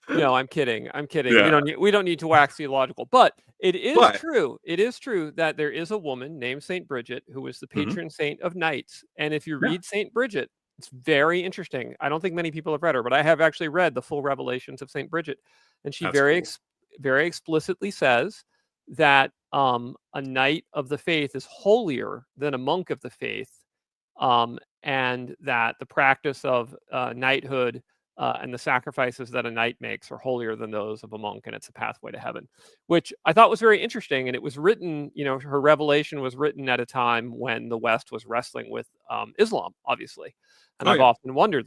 No, I'm kidding. Yeah. We don't need to wax theological, but it is true. It is true that there is a woman named Saint Bridget who was the patron saint of knights. And if you read Saint Bridget, it's very interesting. I don't think many people have read her, but I have actually read the full revelations of Saint Bridget, and she very explicitly says that a knight of the faith is holier than a monk of the faith, and that the practice of knighthood and the sacrifices that a knight makes are holier than those of a monk, and it's a pathway to heaven, which I thought was very interesting. And it was written, her revelation was written at a time when the West was wrestling with Islam, obviously. And I've often wondered,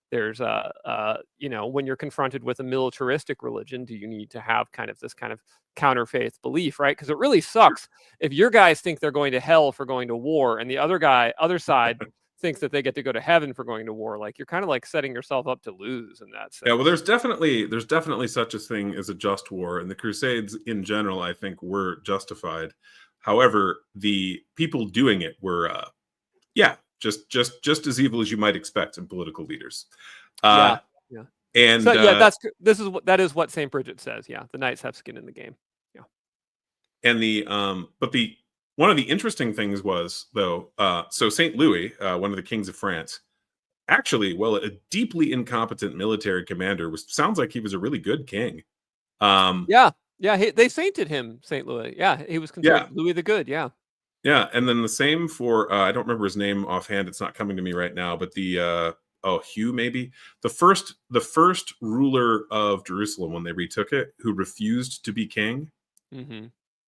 there's when you're confronted with a militaristic religion, do you need to have this kind of counterfaith belief, right? Because it really sucks if your guys think they're going to hell for going to war, and the other side thinks that they get to go to heaven for going to war. Like, you're kind of like setting yourself up to lose in that sense. Yeah, well, there's definitely such a thing as a just war, and the Crusades in general, I think, were justified. However, the people doing it were, just as evil as you might expect in political leaders. And so, that is what Saint Bridget says. Yeah, the knights have skin in the game. Yeah, and one of the interesting things was, though, so Saint Louis, one of the kings of France, actually, a deeply incompetent military commander, sounds like he was a really good king. They sainted him, Saint Louis. Yeah, he was considered Louis the Good. Yeah. Yeah, and then the same for I don't remember his name offhand. It's not coming to me right now, but the Hugh, maybe the first ruler of Jerusalem when they retook it, who refused to be king. Mm-hmm.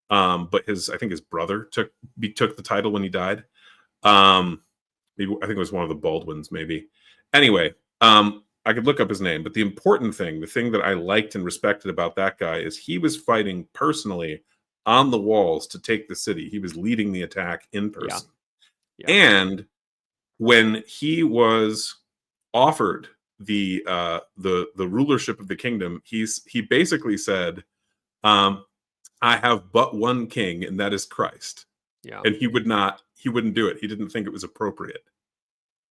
But I think his brother took the title when he died. Maybe, I think it was one of the Baldwins, maybe. Anyway, I could look up his name, but the important thing, the thing that I liked and respected about that guy, is he was fighting personally on the walls to take the city. He was leading the attack in person. Yeah. And when he was offered the rulership of the kingdom, he basically said, I have but one king, and that is Christ. Yeah. And he wouldn't do it. He didn't think it was appropriate.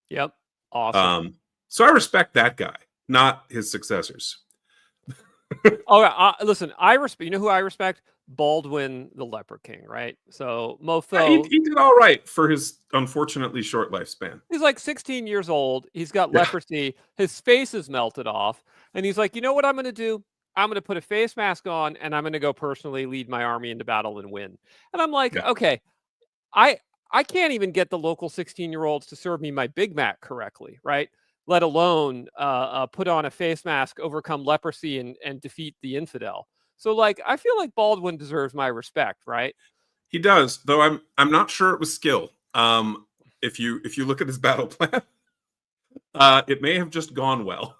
Yep. Awesome. So I respect that guy, not his successors. Oh, listen, I respect. You know who I respect? Baldwin the Leper King, right? So Mofo, He did all right for his unfortunately short lifespan. he's like 16 years old. He's got Yeah, leprosy. His face is melted off, and he's like, you know what I'm going to do? I'm going to put a face mask on, and I'm going to go personally lead my army into battle and win. And I'm like, yeah, okay, I I can't even get the local 16-year-olds to serve me my Big Mac correctly, right? Let alone put on a face mask, overcome leprosy, and defeat the infidel. So, like, I feel like Baldwin deserves my respect, right? he does. Though I'm not sure it was skill. If you look at his battle plan, it may have just gone well.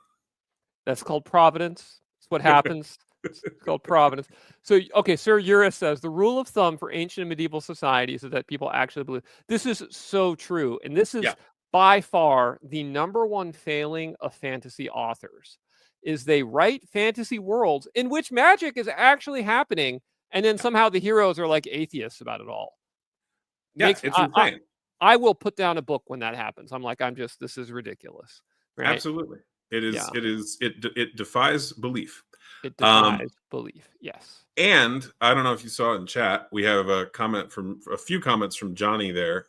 That's called providence. It's what happens. It's called providence. So, okay, Sir Eurus says the rule of thumb for ancient and medieval societies is that people actually believe. This is so true, and this Yeah, is by far the number one failing of fantasy authors is they write fantasy worlds in which magic is actually happening, and then somehow the heroes are like atheists about it all. yeah, Makes me, it's insane. I will put down a book when that happens. I'm like, this is ridiculous, right? Absolutely, it is. Yeah. It defies belief. It Um, defies belief. Yes. and I don't know if you saw in chat, we have a few comments from Johnny there,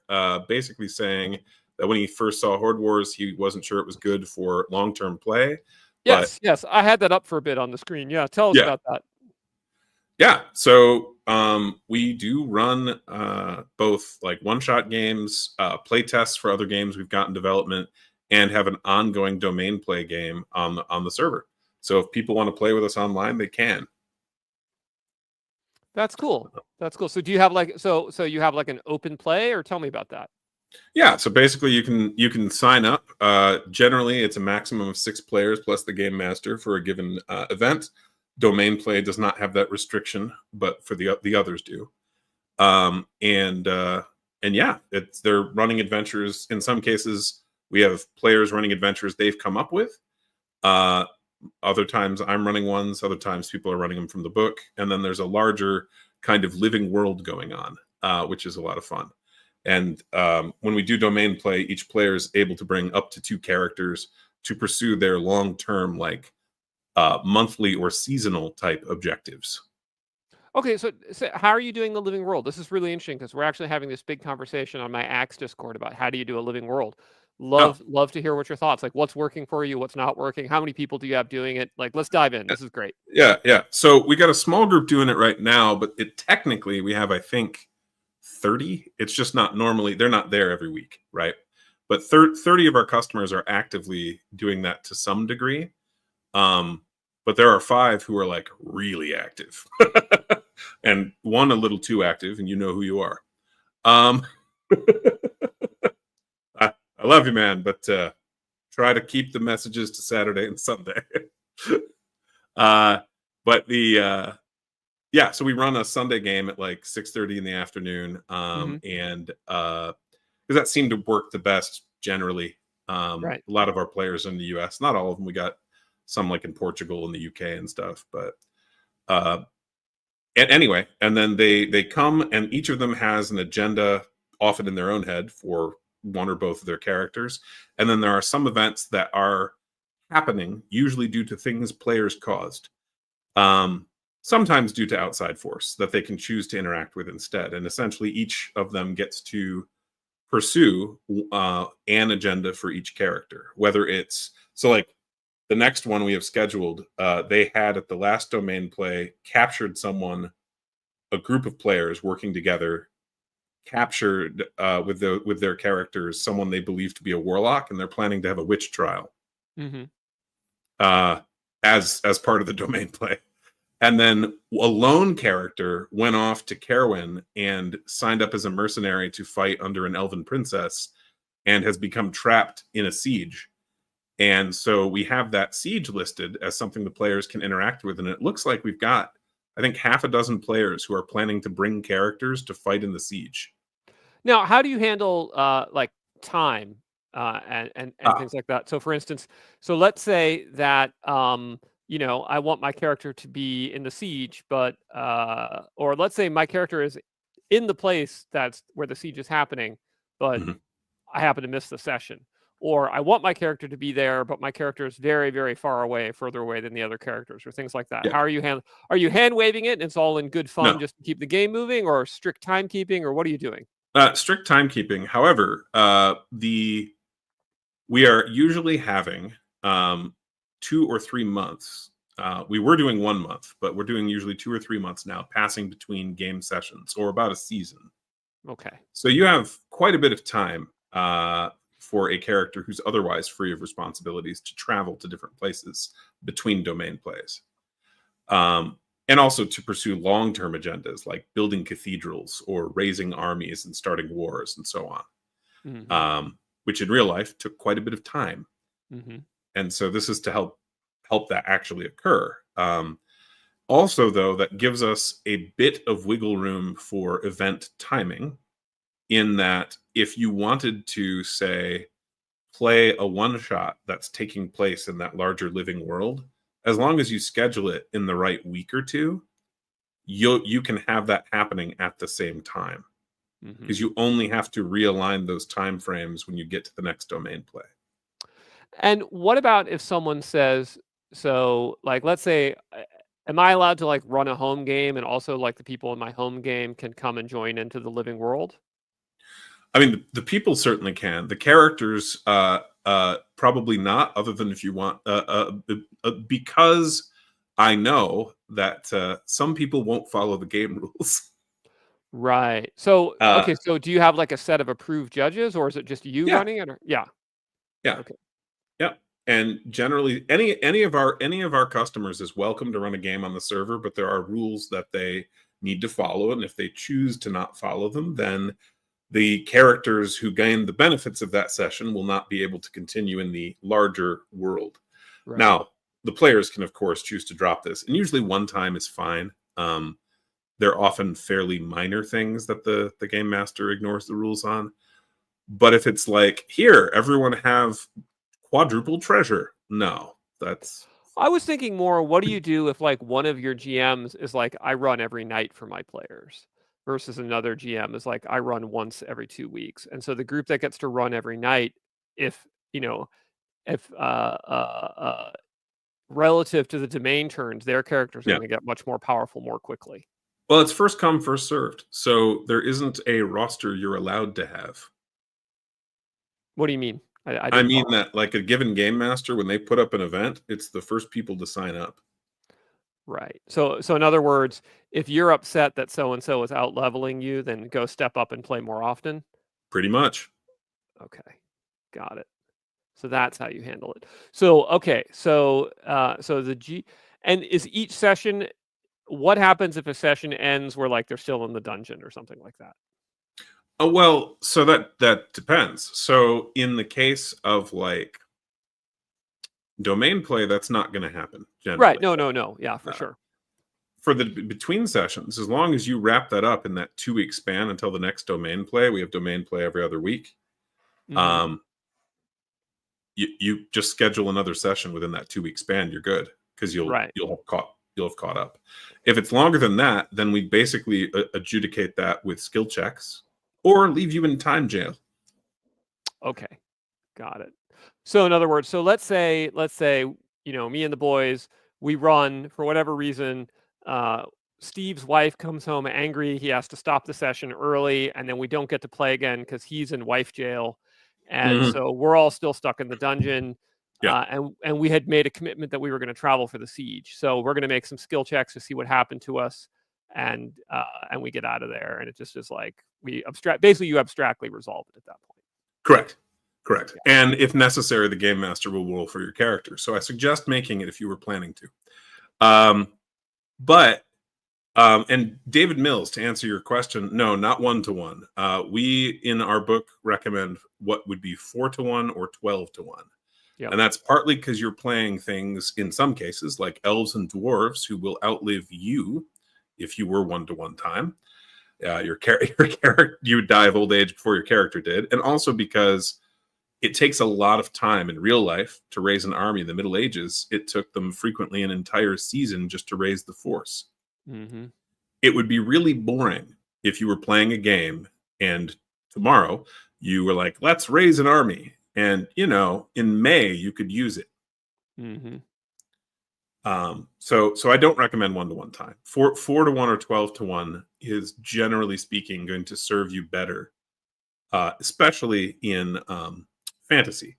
basically saying that when he first saw Horde Wars, he wasn't sure it was good for long-term play, but Yes. Yes. I had that up for a bit on the screen. Yeah. Tell us yeah, about that. yeah. So we do run both like one-shot games, play tests for other games we've got in development, and have an ongoing domain play game on the server. So if people want to play with us online, they can. That's cool. That's cool. So do you have like so you have like an open play, or tell me about that? Yeah, so basically you can sign up. Generally, it's a maximum of 6 players plus the game master for a given event. Domain play does not have that restriction, but for the others do. And yeah, they're running adventures. In some cases, we have players running adventures they've come up with. Uh, Other times I'm running ones. Other times people are running them from the book. And then there's a larger kind of living world going on, which is a lot of fun. And when we do domain play, each player is able to bring up to 2 characters to pursue their long-term, like monthly or seasonal type objectives. Okay, so how are you doing the living world? This is really interesting because we're actually having this big conversation on my ACKS Discord about how do you do a living world. Oh, Love to hear what your thoughts. Like, what's working for you, what's not working, how many people do you have doing it? Like, let's dive in. This is great. yeah, yeah. So we got a small group doing it right now, but technically we have, I think, 30. It's just not normally, they're not there every week, right? But 30 of our customers are actively doing that to some degree. But there are 5 who are like really active and 1 a little too active, and you know who you are. Um, I love you, man, but try to keep the messages to Saturday and Sunday. But yeah, so we run a Sunday game at like 6:30 in the afternoon, Hmm. and because that seemed to work the best generally. Right. A lot of our players in the U.S., not all of them. We got some like in Portugal and the UK and stuff, but and anyway, and then they come, and each of them has an agenda, often in their own head, for one or both of their characters. And then there are some events that are happening, usually due to things players caused. Sometimes due to outside force that they can choose to interact with instead. And essentially, each of them gets to pursue an agenda for each character, whether it's so like the next one we have scheduled, they had at the last domain play captured someone, a group of players working together, captured with their characters someone they believe to be a warlock, and they're planning to have a witch trial Hmm. uh, as part of the domain play. And then a lone character went off to Carwyn and signed up as a mercenary to fight under an elven princess, and has become trapped in a siege. And so we have that siege listed as something the players can interact with. And it looks like we've got, I think, half a dozen players who are planning to bring characters to fight in the siege. Now, how do you handle like time and Ah, things like that? So, for instance, so let's say that I want my character to be in the siege, but or let's say my character is in the place that's where the siege is happening, but mhm. I happen to miss the session. or I want my character to be there, but my character is very, very far away, further away than the other characters, or things like that. Yeah. How are you hand waving it and it's all in good fun No. just to keep the game moving, or strict timekeeping, or what are you doing? Strict timekeeping. However, we are usually having 2 or 3 months. We were doing 1 month, but we're doing usually 2 or 3 months now, passing between game sessions, or about a season. Okay. So you have quite a bit of time for a character who's otherwise free of responsibilities to travel to different places between domain plays. And also to pursue long-term agendas like building cathedrals or raising armies and starting wars and so on, which in real life took quite a bit of time. And so this is to help that actually occur. Also, though, that gives us a bit of wiggle room for event timing, in that if you wanted to, say, play a one-shot that's taking place in that larger living world, as long as you schedule it in the right week or two, you can have that happening at the same time, because you only have to realign those time frames when you get to the next domain play. And what about if someone says, so like, let's say, am I allowed to like run a home game, and also like the people in my home game can come and join into the living world? I mean, the people certainly can. The characters, probably not, other than if you want, because I know that some people won't follow the game rules. Right. So, okay. So do you have like a set of approved judges, or is it just you running it? Or, yeah. Okay. Yeah. And generally, any of our customers is welcome to run a game on the server, but there are rules that they need to follow, and if they choose to not follow them, then the characters who gain the benefits of that session will not be able to continue in the larger world. Right. Now, the players can, of course, choose to drop this, and usually one time is fine. They're often fairly minor things that the game master ignores the rules on. But if it's like, here, everyone have quadruple treasure, no, that's... I was thinking more, what do you do if like one of your GMs is like, I run every night for my players, versus another GM is like, I run once every 2 weeks. And so the group that gets to run every night, if relative to the domain turns, their characters are going to get much more powerful more quickly. Well, it's first come, first served. So there isn't a roster you're allowed to have. What do you mean? I mean that like a given game master, when they put up an event, it's the first people to sign up. Right. So in other words, if you're upset that so-and-so is out leveling you, then go step up and play more often? Pretty much. Okay. Got it. So that's how you handle it. So, okay. So and is each session, what happens if a session ends where like they're still in the dungeon or something like that? Oh, well, so that depends. So in the case of like domain play, that's not going to happen generally. Right. No. Yeah, for sure. For the between sessions, as long as you wrap that up in that 2-week span until the next domain play, we have domain play every other week. You just schedule another session within that 2-week span. You're good, because you'll have caught up. If it's longer than that, then we basically adjudicate that with skill checks, or leave you in time jail. Okay, got it. So in other words, so let's say me and the boys, we run for whatever reason. Steve's wife comes home angry. He has to stop the session early, and then we don't get to play again because he's in wife jail. And so we're all still stuck in the dungeon. And we had made a commitment that we were going to travel for the siege. So we're going to make some skill checks to see what happened to us. And we get out of there. And it just is like, you abstractly resolve it at that point. Correct. Yeah. And if necessary, the game master will roll for your character. So I suggest making it if you were planning to. And David Mills, to answer your question, no, not 1-to-1. We, in our book, recommend what would be 4-to-1 or 12-to-1. Yep. And that's partly because you're playing things, in some cases, like elves and dwarves, who will outlive you if you were 1-to-1 time. Your character, you would die of old age before your character did. And also because it takes a lot of time in real life to raise an army. In the Middle Ages, it took them frequently an entire season just to raise the force. It would be really boring if you were playing a game and tomorrow you were like, let's raise an army. And in May you could use it. Mm-hmm. So I don't recommend 1-to-1 time. 4-to-1 or 12-to-1 is generally speaking going to serve you better, especially in fantasy,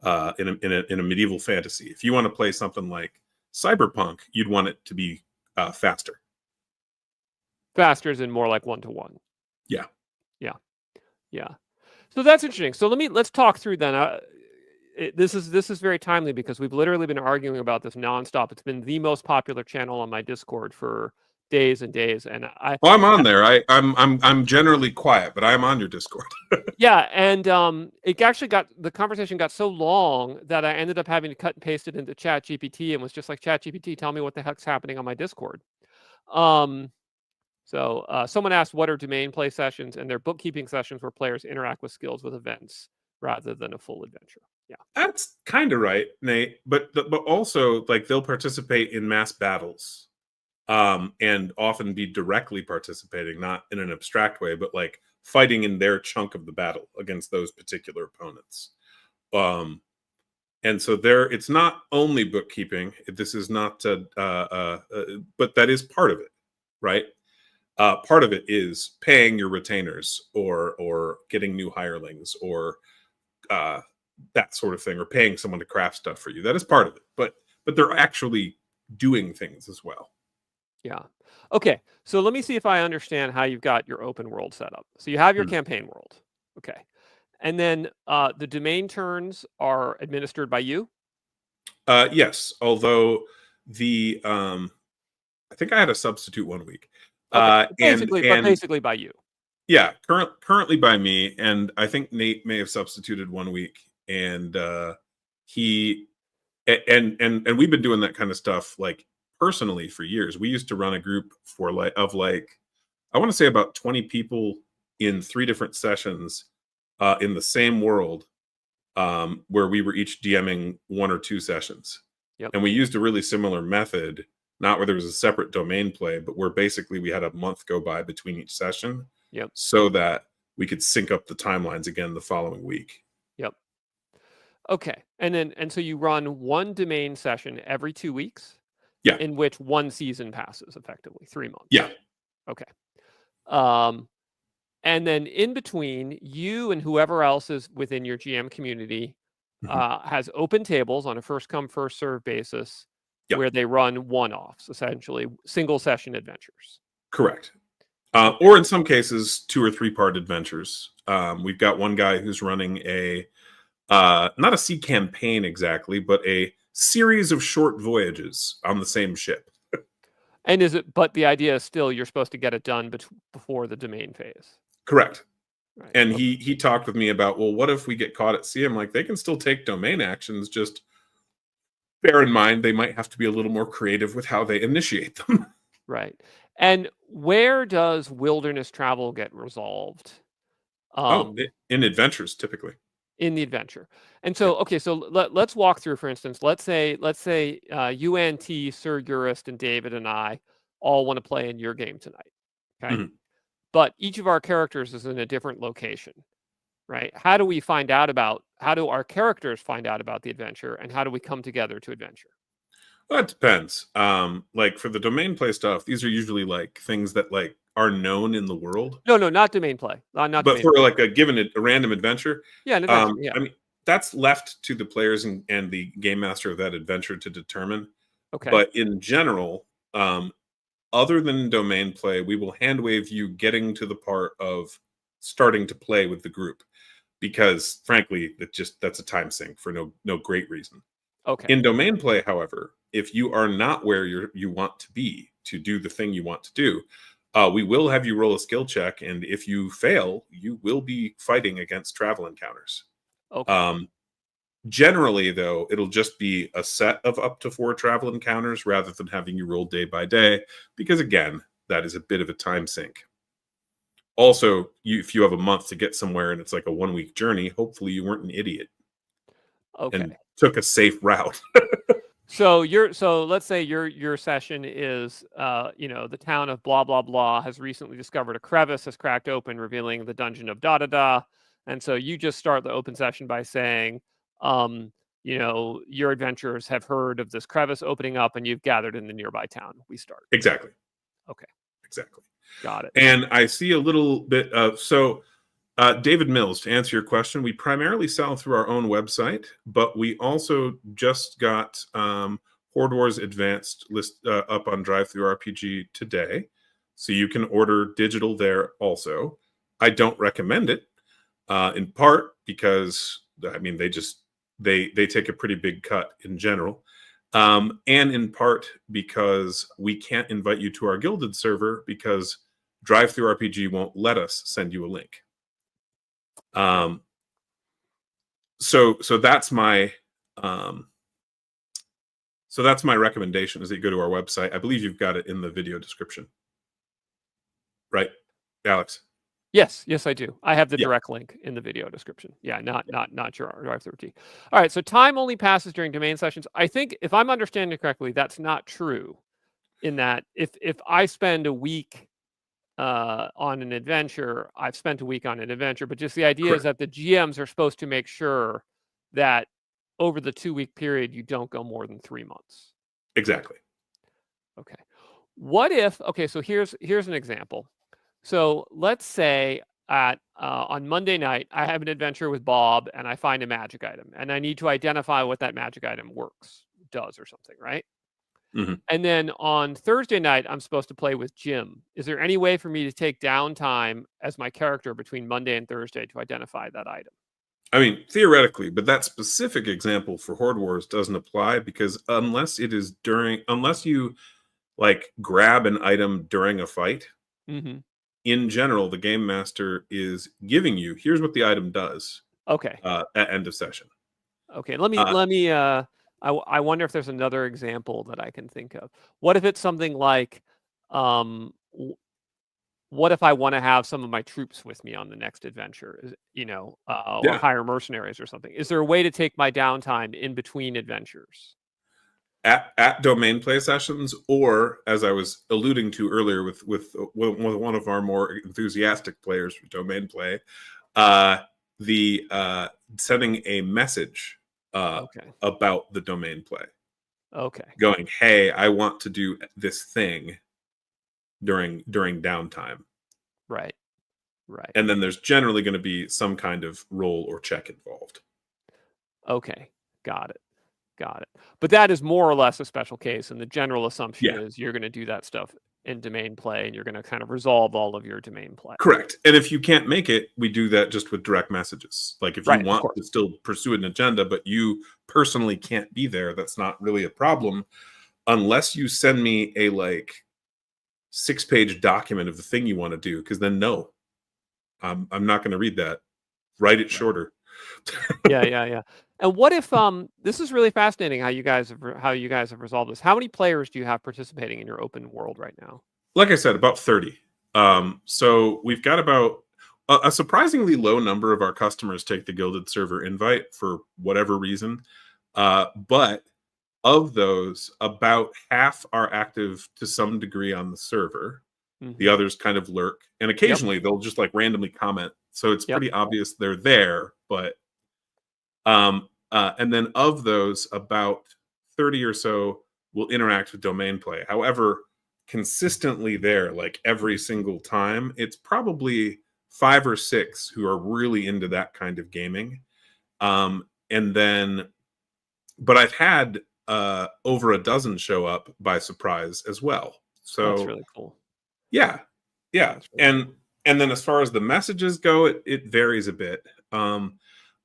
in a medieval fantasy. If you want to play something like Cyberpunk, you'd want it to be faster. Faster is in more like 1-to-1. Yeah. Yeah. So that's interesting. So let's talk through then. This is very timely because we've literally been arguing about this nonstop. It's been the most popular channel on my Discord for days and days, and Well, I'm on there. I'm generally quiet, but I'm on your Discord. yeah, and the conversation got so long that I ended up having to cut and paste it into ChatGPT and was just like, ChatGPT, tell me what the heck's happening on my Discord. So someone asked, what are domain play sessions? And they're bookkeeping sessions where players interact with skills with events rather than a full adventure. Yeah, That's kind of right, Nate. But also, like, they'll participate in mass battles, and often be directly participating, not in an abstract way, but like fighting in their chunk of the battle against those particular opponents. And so it's not only bookkeeping. This is not, but that is part of it, right? Part of it is paying your retainers, or getting new hirelings, or that sort of thing, or paying someone to craft stuff for you. That is part of it, but they're actually doing things as well. Yeah. Okay. So let me see if I understand how you've got your open world set up. So you have your campaign world. Okay. And then the domain turns are administered by you? Yes, although I think I had a substitute one week. Okay. Basically by you. Yeah, currently by me, and I think Nate may have substituted one week, and he and we've been doing that kind of stuff like personally for years. We used to run a group of I want to say about 20 people in 3 different sessions in the same world, where we were each DMing 1 or 2 sessions. Yep. And we used a really similar method, not where there was a separate domain play, but where basically we had a month go by between each session. Yep. So that we could sync up the timelines again the following week. Yep. Okay. And so you run one domain session every 2 weeks? Yeah. In which one season passes, effectively 3 months. Yeah. Okay. And then in between, you and whoever else is within your GM community has open tables on a first come, first serve basis, where they run one-offs, essentially single session adventures. Correct. Or in some cases, 2 or 3 part adventures. We've got one guy who's running not a sea campaign exactly, but a series of short voyages on the same ship. And but the idea is still you're supposed to get it done before the domain phase. Correct. Right. And he talked with me about, well, what if we get caught at sea? I'm like, they can still take domain actions, just bear in mind they might have to be a little more creative with how they initiate them. Right. And where does wilderness travel get resolved? In adventures, typically. In the adventure. And so, okay, so let's walk through, for instance, let's say UNT, Sir Urist, and David and I all want to play in your game tonight. Okay. Mm-hmm. But each of our characters is in a different location, right? How do our characters find out about the adventure, and how do we come together to adventure? Well, it depends. Like for the domain play stuff, these are usually like things that like are known in the world. No, not domain play. But for like a random adventure. Yeah, an adventure. Yeah. I mean, that's left to the players and the game master of that adventure to determine. Okay. But in general, other than domain play, we will hand wave you getting to the part of starting to play with the group, because frankly, that's a time sink for no great reason. Okay. In domain play, however, if you are not where you want to be to do the thing you want to do, we will have you roll a skill check, and if you fail, you will be fighting against travel encounters. Okay. Generally, though, it'll just be a set of up to 4 travel encounters rather than having you roll day by day, because again, that is a bit of a time sink. Also, if you have a month to get somewhere and it's like a 1-week journey, hopefully you weren't an idiot. Okay. And took a safe route. So let's say your session is the town of blah blah blah has recently discovered a crevice has cracked open, revealing the dungeon of da da da, And so you just start the open session by saying, your adventurers have heard of this crevice opening up and you've gathered in the nearby town. We start. Exactly. Okay. Exactly. Got it. And I see a little bit of, David Mills, to answer your question, we primarily sell through our own website, but we also just got Horde Wars Advanced list up on DriveThruRPG today. So you can order digital there also. I don't recommend it, in part because, I mean, they take a pretty big cut in general. And in part because we can't invite you to our Gilded server because DriveThruRPG won't let us send you a link. So that's my recommendation, is that you go to our website. I believe you've got it in the video description, right, Alex? Yes, I do. I have the Yeah. direct link in the video description. Yeah, not your DriveThru. All right, so time only passes during domain sessions. I think, if I'm understanding correctly, that's not true. In that, if I spend a week on an adventure, I've spent a week on an adventure. But just the idea is that the GMs are supposed to make sure that over the 2-week period, you don't go more than 3 months. Exactly. Okay. What if? Okay, so here's an example. So let's say on Monday night, I have an adventure with Bob and I find a magic item and I need to identify what that magic item does or something, right? Mm-hmm. And then on Thursday night, I'm supposed to play with Jim. Is there any way for me to take downtime as my character between Monday and Thursday to identify that item? I mean, theoretically, but that specific example for Horde Wars doesn't apply, because unless you like grab an item during a fight, Mm-hmm. in general, the game master is giving you, here's what the item does. Okay. At end of session. Okay. Let me. I wonder if there's another example that I can think of. What if it's something like, what if I want to have some of my troops with me on the next adventure? Or hire mercenaries or something? Is there a way to take my downtime in between adventures? At domain play sessions, or as I was alluding to earlier with one of our more enthusiastic players for domain play, the sending a message about the domain play. Okay. Going, hey, I want to do this thing during downtime. Right. And then there's generally going to be some kind of roll or check involved. Okay. Got it. But that is more or less a special case, and the general assumption is you're going to do that stuff in domain play, and you're going to kind of resolve all of your domain play. Correct. And if you can't make it, we do that just with direct messages. Like if you want to still pursue an agenda, but you personally can't be there, that's not really a problem, unless you send me a 6-page document of the thing you want to do, because then no, I'm not going to read that. Write it shorter. Yeah. And what if this is really fascinating how you guys have resolved this. How many players do you have participating in your open world right now? Like I said, about 30. So we've got about a surprisingly low number of our customers take the Gilded server invite for whatever reason. But of those, about half are active to some degree on the server. Mm-hmm. The others kind of lurk, and occasionally they'll just randomly comment. So it's pretty obvious they're there, but and then of those, about 30 or so will interact with domain play. However, consistently there, every single time, it's probably 5 or 6 who are really into that kind of gaming. And then, but I've had over a dozen show up by surprise as well. So that's really cool. Yeah. Really cool. And then as far as the messages go, it varies a bit.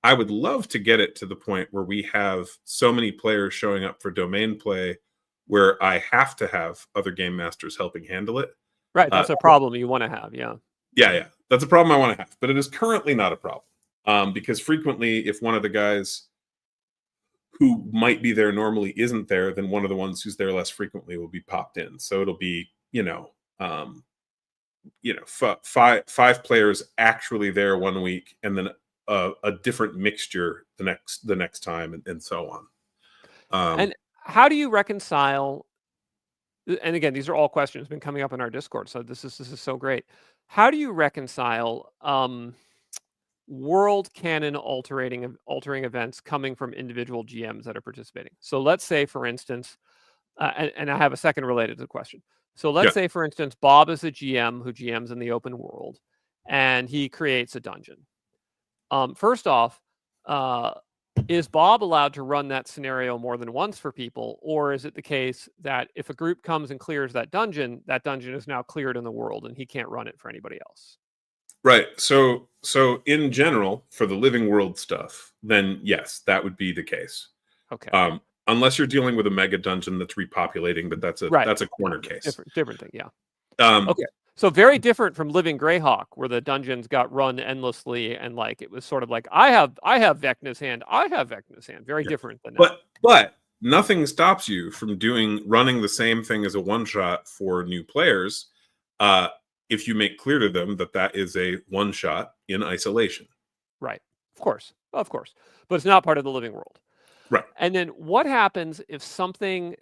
I would love to get it to the point where we have so many players showing up for domain play where I have to have other game masters helping handle it. Right. That's a problem you want to have. Yeah. Yeah. That's a problem I want to have, but it is currently not a problem. Because frequently, if one of the guys who might be there normally isn't there, then one of the ones who's there less frequently will be popped in. So it'll be, 5 players actually there one week, and then a different mixture the next time, and so on. And how do you reconcile? And again, these are all questions been coming up in our Discord, so this is so great. How do you reconcile world canon altering events coming from individual GMs that are participating. So let's say, for instance, and I have a second related to the question. So let's say, for instance, Bob is a GM who GMs in the open world, and he creates a dungeon. First off, is Bob allowed to run that scenario more than once for people, or is it the case that if a group comes and clears that dungeon is now cleared in the world and he can't run it for anybody else? Right. So in general, for the living world stuff, then yes, that would be the case. Okay. Unless you're dealing with a mega dungeon that's repopulating, but that's a corner case. Different thing, yeah. Okay. So very different from Living Greyhawk, where the dungeons got run endlessly and like it was sort of like I have Vecna's hand, I have Vecna's hand. Very different than that. But nothing stops you from running the same thing as a one shot for new players. If you make clear to them that is a one shot in isolation. Right. Of course. But it's not part of the living world. Right. And then what happens if something,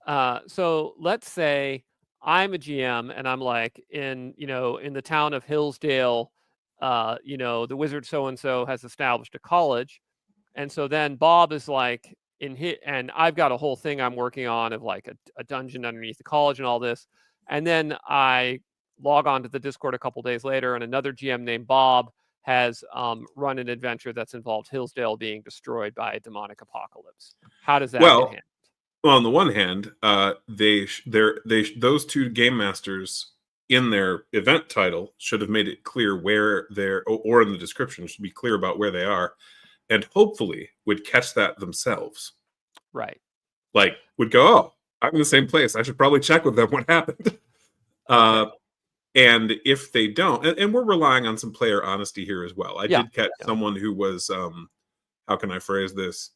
so let's say I'm a GM and I'm like in the town of Hillsdale, the wizard so-and-so has established a college. And so then Bob is like and I've got a whole thing I'm working on of like a dungeon underneath the college and all this. And then I log on to the Discord a couple days later and another GM named Bob has run an adventure that's involved Hillsdale being destroyed by a demonic apocalypse. How does that get handled? Well, on the one hand, those two game masters in their event title should have made it clear where or in the description should be clear about where they are, and hopefully would catch that themselves. Right. Like would go, oh, I'm in the same place. I should probably check with them what happened. And if they don't, and we're relying on some player honesty here as well. I did catch someone who was, how can I phrase this?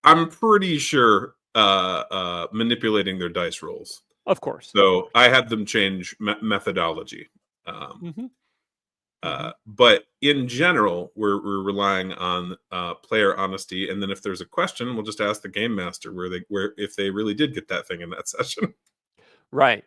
I'm pretty sure manipulating their dice rolls. Of course. So I had them change methodology. But in general, we're relying on player honesty. And then if there's a question, we'll just ask the game master if they really did get that thing in that session. Right.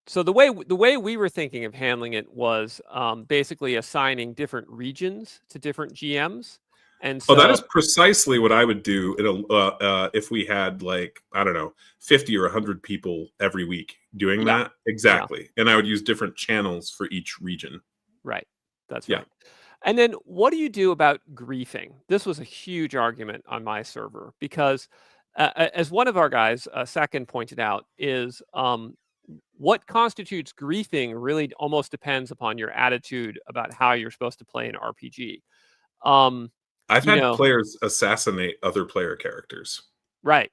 So the way we were thinking of handling it was basically assigning different regions to different GMs. And so that is precisely what I would do if we had 50 or 100 people every week doing that. Exactly. And I would use different channels for each region. Right. That's right. And then what do you do about griefing? This was a huge argument on my server because as one of our guys, Second, pointed out, is what constitutes griefing really almost depends upon your attitude about how you're supposed to play an RPG. I've had players assassinate other player characters. Right.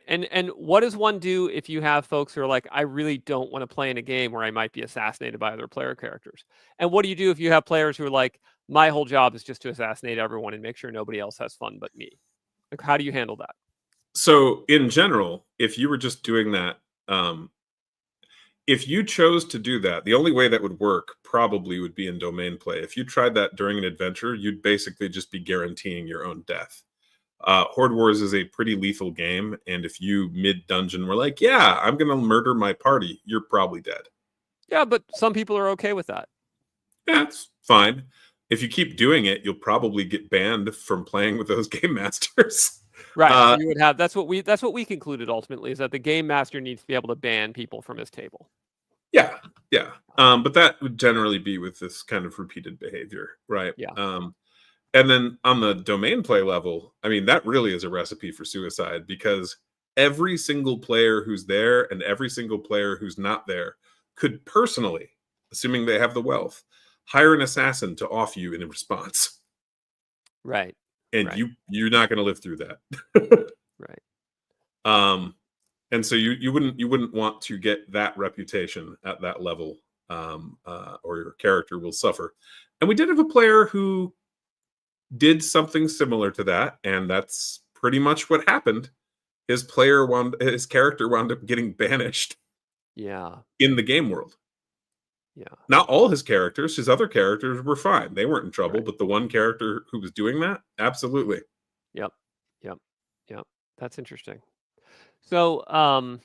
And what does one do if you have folks who are like, I really don't want to play in a game where I might be assassinated by other player characters? And what do you do if you have players who are like, my whole job is just to assassinate everyone and make sure nobody else has fun but me? Like, how do you handle that? So in general, if you were just doing that, if you chose to do that, the only way that would work probably would be in domain play. If you tried that during an adventure, you'd basically just be guaranteeing your own death. Horde Wars is a pretty lethal game, and if you mid-dungeon were like, yeah, I'm going to murder my party, you're probably dead. Yeah, but some people are okay with that. Yeah, it's fine. If you keep doing it, you'll probably get banned from playing with those game masters. Right. So you would have that's what we concluded ultimately, is that the game master needs to be able to ban people from his table. Yeah. But that would generally be with this kind of repeated behavior, right? Yeah. And then on the domain play level, I mean, that really is a recipe for suicide, because every single player who's there and every single player who's not there could personally, assuming they have the wealth, hire an assassin to off you in response. Right. And you're not going to live through that. Right. And so you wouldn't want to get that reputation at that level, or your character will suffer. And we did have a player who did something similar to that, and that's pretty much what happened. His character wound up getting banished. Yeah. In the game world. Yeah. Not all his characters, his other characters were fine. They weren't in trouble, but the one character who was doing that, absolutely. Yep. That's interesting. So, all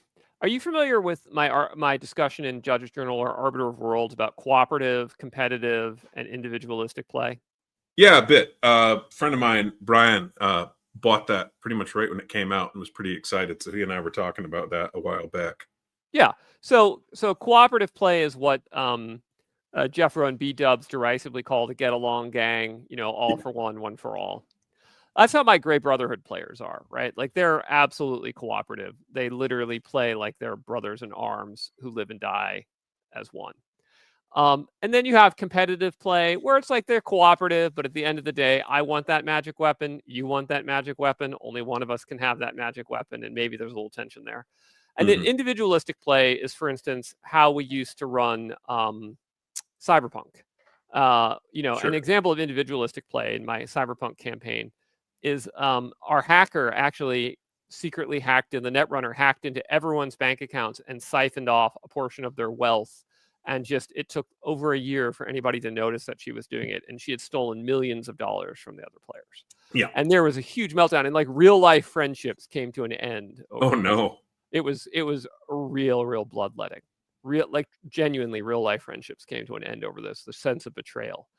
Are you familiar with my discussion in Judge's Journal or Arbiter of Worlds about cooperative, competitive, and individualistic play? Yeah, a bit. Friend of mine, Brian, bought that pretty much right when it came out and was pretty excited. So he and I were talking about that a while back. Yeah. So cooperative play is what Jeffro and B-dubs derisively call the get along gang. All for one for all. That's how my Grey Brotherhood players are, right? Like they're absolutely cooperative. They literally play like they're brothers in arms who live and die as one. And then you have competitive play where it's like they're cooperative, but at the end of the day, I want that magic weapon. You want that magic weapon. Only one of us can have that magic weapon. And maybe there's a little tension there. And then individualistic play is, for instance, how we used to run Cyberpunk. Sure. An example of individualistic play in my Cyberpunk campaign is our hacker actually secretly hacked in, the Netrunner hacked into everyone's bank accounts and siphoned off a portion of their wealth. And it took over a year for anybody to notice that she was doing it. And she had stolen millions of dollars from the other players. Yeah. And there was a huge meltdown, and like real life friendships came to an end. Oh no. It was real bloodletting. Like genuinely real life friendships came to an end over this, the sense of betrayal.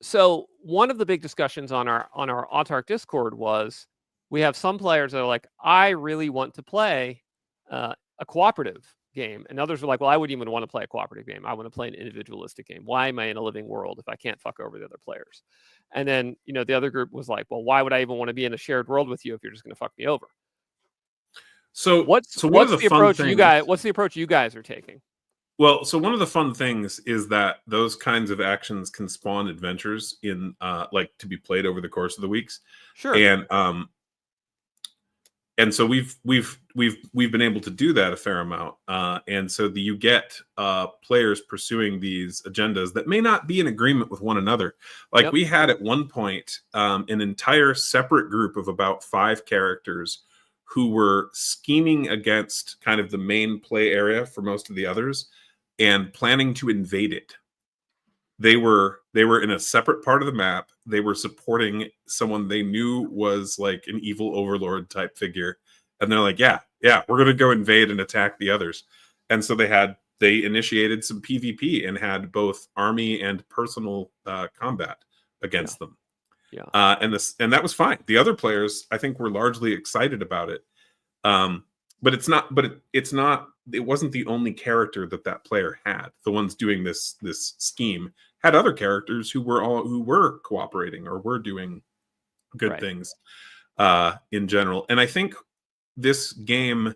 So one of the big discussions on our Autark Discord was, we have some players that are like, I really want to play a cooperative game, and others are like, well, I wouldn't even want to play a cooperative game. I want to play an individualistic game. Why am I in a living world if I can't fuck over the other players? And then the other group was like, well, why would I even want to be in a shared world with you if you're just going to fuck me over? So what's the approach you guys? What's the approach you guys are taking? Well, so one of the fun things is that those kinds of actions can spawn adventures in like to be played over the course of the weeks. Sure. And so we've been able to do that a fair amount. And so you get players pursuing these agendas that may not be in agreement with one another. Like we had at one point an entire separate group of about 5 characters who were scheming against kind of the main play area for most of the others and planning to invade it. They were in a separate part of the map. They were supporting someone they knew was like an evil overlord type figure. And they're like, yeah, we're going to go invade and attack the others. And so they initiated some PvP and had both army and personal combat against them. Yeah. And that was fine. The other players, I think, were largely excited about it. But it wasn't the only character that player had. The ones doing this scheme had other characters who were cooperating or were doing good things in general. And I think this game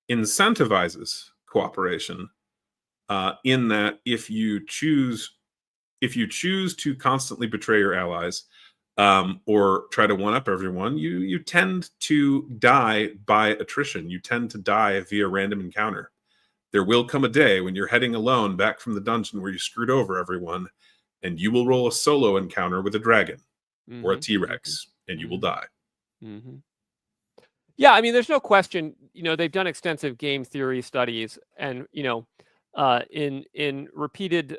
incentivizes cooperation in that if you choose to constantly betray your allies or try to one-up everyone, you tend to die by attrition. You tend to die via random encounter. There will come a day when you're heading alone back from the dungeon where you screwed over everyone, and you will roll a solo encounter with a dragon or a T-Rex, and you will die. Yeah, I mean, there's no question. They've done extensive game theory studies, and in repeated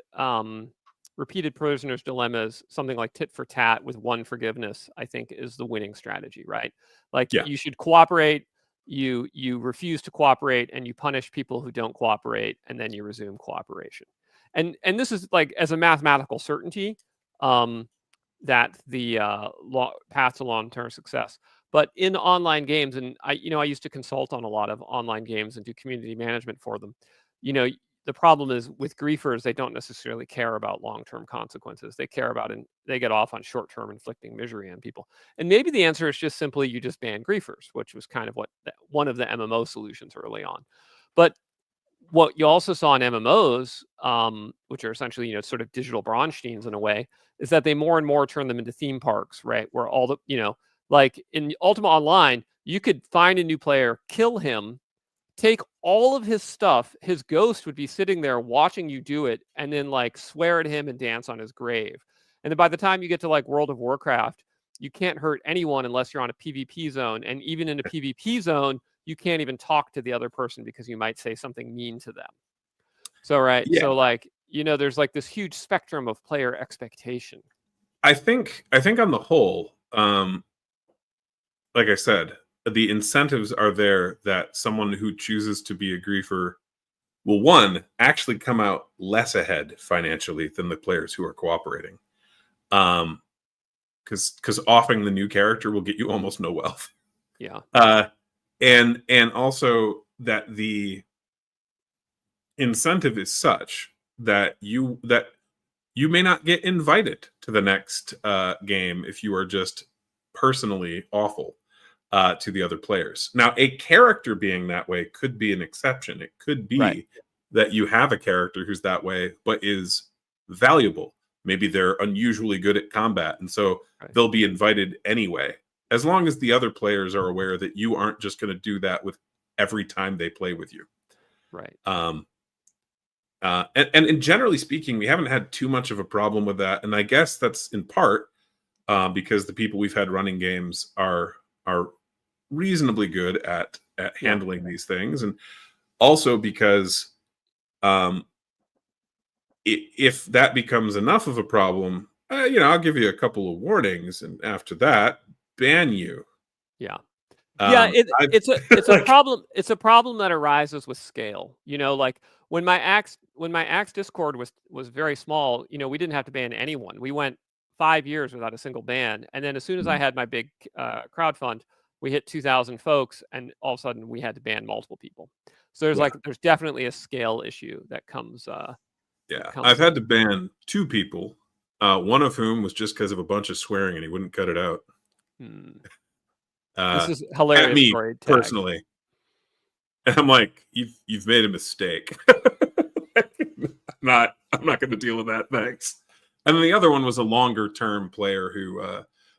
prisoners' dilemmas, something like tit for tat with one forgiveness, I think, is the winning strategy, right? Like you should cooperate. You refuse to cooperate, and you punish people who don't cooperate, and then you resume cooperation. And this is like as a mathematical certainty that the path to long-term success. But in online games, and I used to consult on a lot of online games and do community management for them. The problem is with griefers, they don't necessarily care about long-term consequences. They care about, and they get off on short-term inflicting misery on people. And maybe the answer is just simply you just ban griefers, which was kind of one of the MMO solutions early on. But what you also saw in MMOs, which are essentially sort of digital Bronsteins in a way, is that they more and more turn them into theme parks, right? Where all the like in Ultima Online, you could find a new player, kill him, take all of his stuff, his ghost would be sitting there watching you do it, and then like swear at him and dance on his grave. And then by the time you get to like World of Warcraft, you can't hurt anyone unless you're on a PvP zone. And even in a PvP zone, you can't even talk to the other person because you might say something mean to them. So, so like, there's like this huge spectrum of player expectation. I think on the whole, like I said, the incentives are there that someone who chooses to be a griefer will, one, actually come out less ahead financially than the players who are cooperating. Because offering the new character will get you almost no wealth. Yeah. And also that the incentive is such that you may not get invited to the next game if you are just personally awful to the other players. Now, a character being that way could be an exception. It could be that you have a character who's that way, but is valuable. Maybe they're unusually good at combat, and so they'll be invited anyway, as long as the other players are aware that you aren't just going to do that with every time they play with you. Right. And generally speaking, we haven't had too much of a problem with that. And I guess that's in part because the people we've had running games are reasonably good at handling these things. And also because if that becomes enough of a problem, I'll give you a couple of warnings, and after that, ban you. Yeah. It's a problem. It's a problem that arises with scale. Like when my ACKS Discord was very small, we didn't have to ban anyone. We went 5 years without a single ban, and then as soon as I had my big crowdfund, we hit 2,000 folks, and all of a sudden we had to ban multiple people. So there's definitely a scale issue that comes. I've had to ban 2 people, one of whom was just because of a bunch of swearing, and he wouldn't cut it out. This is hilarious. At me story personally, and I'm like, you've made a mistake. I'm not going to deal with that, thanks. And then the other one was a longer term player who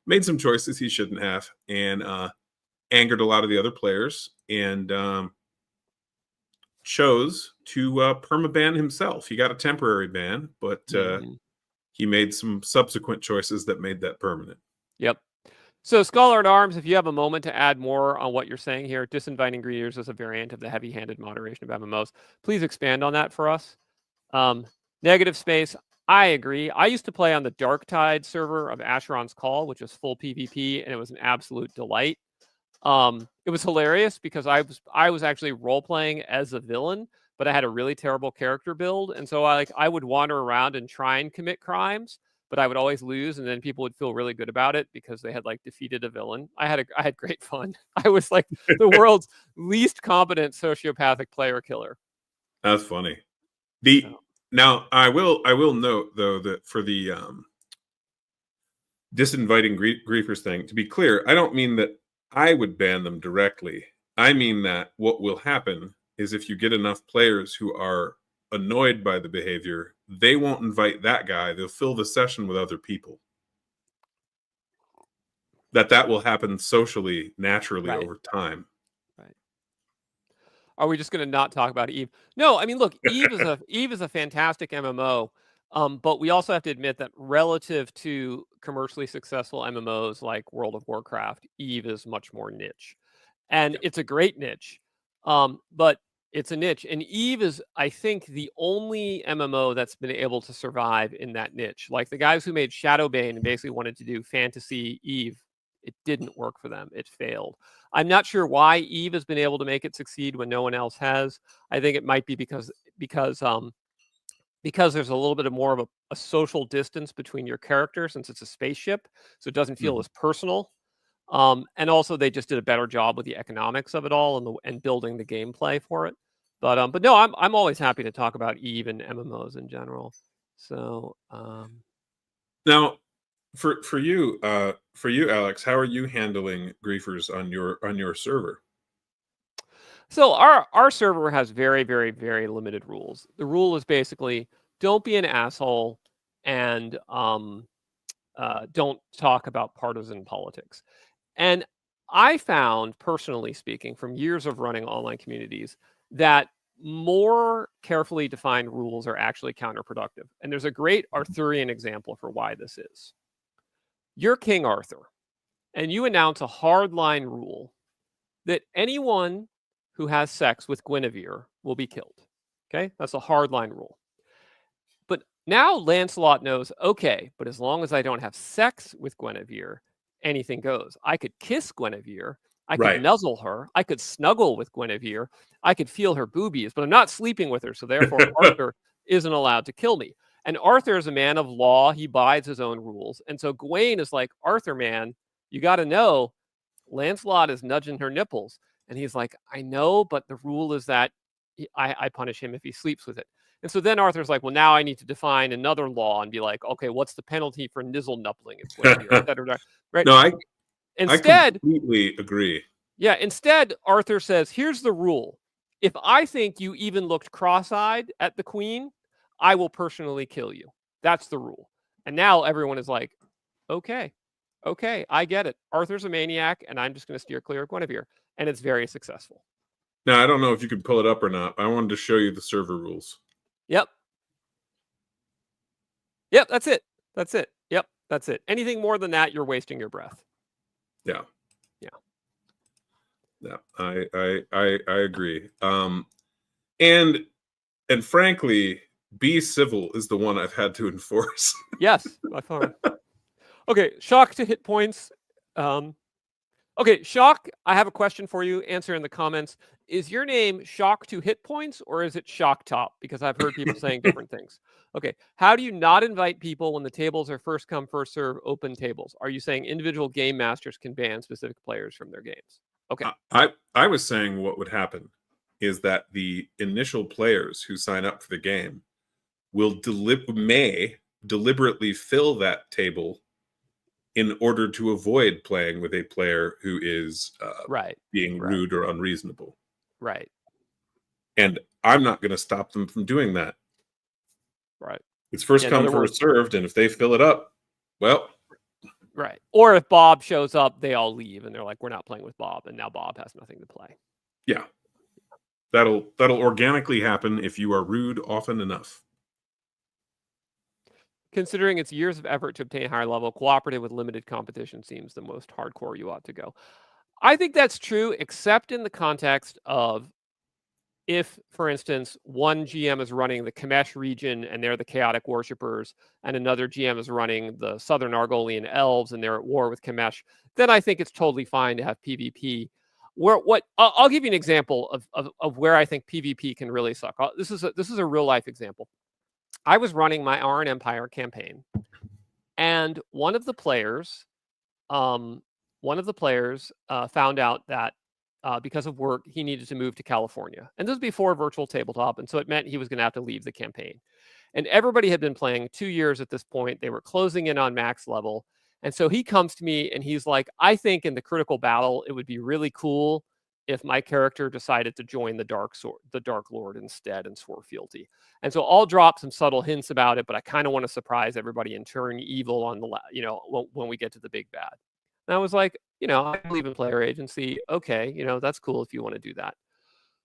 made some choices he shouldn't have, and angered a lot of the other players, and chose to permaban himself. He got a temporary ban, but he made some subsequent choices that made that permanent. Yep. So, Scholar at Arms, if you have a moment to add more on what you're saying here, disinviting greeters is a variant of the heavy-handed moderation of MMOs. Please expand on that for us. Negative Space, I agree. I used to play on the Dark Tide server of Asheron's Call, which was full PvP, and it was an absolute delight. It was hilarious because I was actually role-playing as a villain, but I had a really terrible character build, and so I would wander around and try and commit crimes, but I would always lose, and then people would feel really good about it because they had defeated a villain. I had great fun. I was like the world's least competent sociopathic player killer. That's funny. Now I will note though that for the disinviting griefers thing, to be clear, I don't mean that I would ban them directly. I mean that what will happen is if you get enough players who are annoyed by the behavior, they won't invite that guy. They'll fill the session with other people. That will happen socially, naturally over time. Right. Are we just going to not talk about Eve? No, I mean, look, Eve is a fantastic MMO, but we also have to admit that relative to commercially successful MMOs like World of Warcraft, Eve is much more niche, and it's a great niche, but it's a niche, and Eve is, I think, the only MMO that's been able to survive in that niche. Like the guys who made Shadowbane and basically wanted to do fantasy Eve, it didn't work for them. It failed. I'm not sure why Eve has been able to make it succeed when no one else has. I think it might be because there's a little bit more of a social distance between your character since it's a spaceship, so it doesn't feel as personal. And also they just did a better job with the economics of it all and building the gameplay for it. But no, I'm always happy to talk about Eve and MMOs in general. So now for you, Alex, how are you handling griefers on your server? So our server has very, very, very limited rules. The rule is basically don't be an asshole and don't talk about partisan politics. And I found, personally speaking, from years of running online communities, that more carefully defined rules are actually counterproductive. And there's a great Arthurian example for why this is. You're King Arthur, and you announce a hardline rule that anyone who has sex with Guinevere will be killed. Okay, that's a hardline rule. But now Lancelot knows, okay, but as long as I don't have sex with Guinevere, anything goes. I could kiss Guinevere, I could nuzzle her. I could snuggle with Guinevere. I could feel her boobies, but I'm not sleeping with her. So therefore, Arthur isn't allowed to kill me. And Arthur is a man of law. He abides his own rules. And so Gawain is like, Arthur, man, you got to know Lancelot is nudging her nipples. And he's like, I know, but the rule is that I punish him if he sleeps with it. And so then Arthur's like, well, now I need to define another law and be like, okay, what's the penalty for nizzle nuppling? It's right. No, I Instead, completely agree. Yeah, instead, Arthur says, here's the rule. If I think you even looked cross-eyed at the queen, I will personally kill you. That's the rule. And now everyone is like, okay, I get it. Arthur's a maniac, and I'm just going to steer clear of Guinevere. And it's very successful. Now, I don't know if you can pull it up or not. I wanted to show you the server rules. Yep, that's it. Yep, that's it. Anything more than that, you're wasting your breath. Yeah, I agree. And frankly, be civil is the one I've had to enforce. Yes, by far. Okay, shock to hit points. Okay, Shock, I have a question for you. Answer in the comments. Is your name Shock to hit points or is it Shock Top? Because I've heard people saying different things. Okay, how do you not invite people when the tables are first come, first serve open tables? Are you saying individual game masters can ban specific players from their games? Okay. I was saying what would happen is that the initial players who sign up for the game will may deliberately fill that table in order to avoid playing with a player who is being rude or unreasonable. Right. And I'm not going to stop them from doing that. Right. It's first come, first served, and if they fill it up, well. Right. Or if Bob shows up, they all leave, and they're like, we're not playing with Bob, and now Bob has nothing to play. Yeah. That'll organically happen if you are rude often enough. Considering it's years of effort to obtain higher level, cooperative with limited competition seems the most hardcore you ought to go. I think that's true, except in the context of if, for instance, one GM is running the Kamesh region and they're the chaotic worshippers, and another GM is running the Southern Argolian elves and they're at war with Kamesh, then I think it's totally fine to have PvP. I'll give you an example of where I think PvP can really suck. This is a real life example. I was running my Arn Empire campaign, and one of the players found out that because of work, he needed to move to California. And this was before virtual tabletop, and so it meant he was going to have to leave the campaign. And everybody had been playing 2 years at this point. They were closing in on max level. And so he comes to me and he's like, I think in the critical battle, it would be really cool if my character decided to join the Dark Lord instead and swore fealty. And so I'll drop some subtle hints about it, but I kind of want to surprise everybody and turn evil on when we get to the big bad. And I was like, I believe in player agency. Okay, that's cool if you want to do that.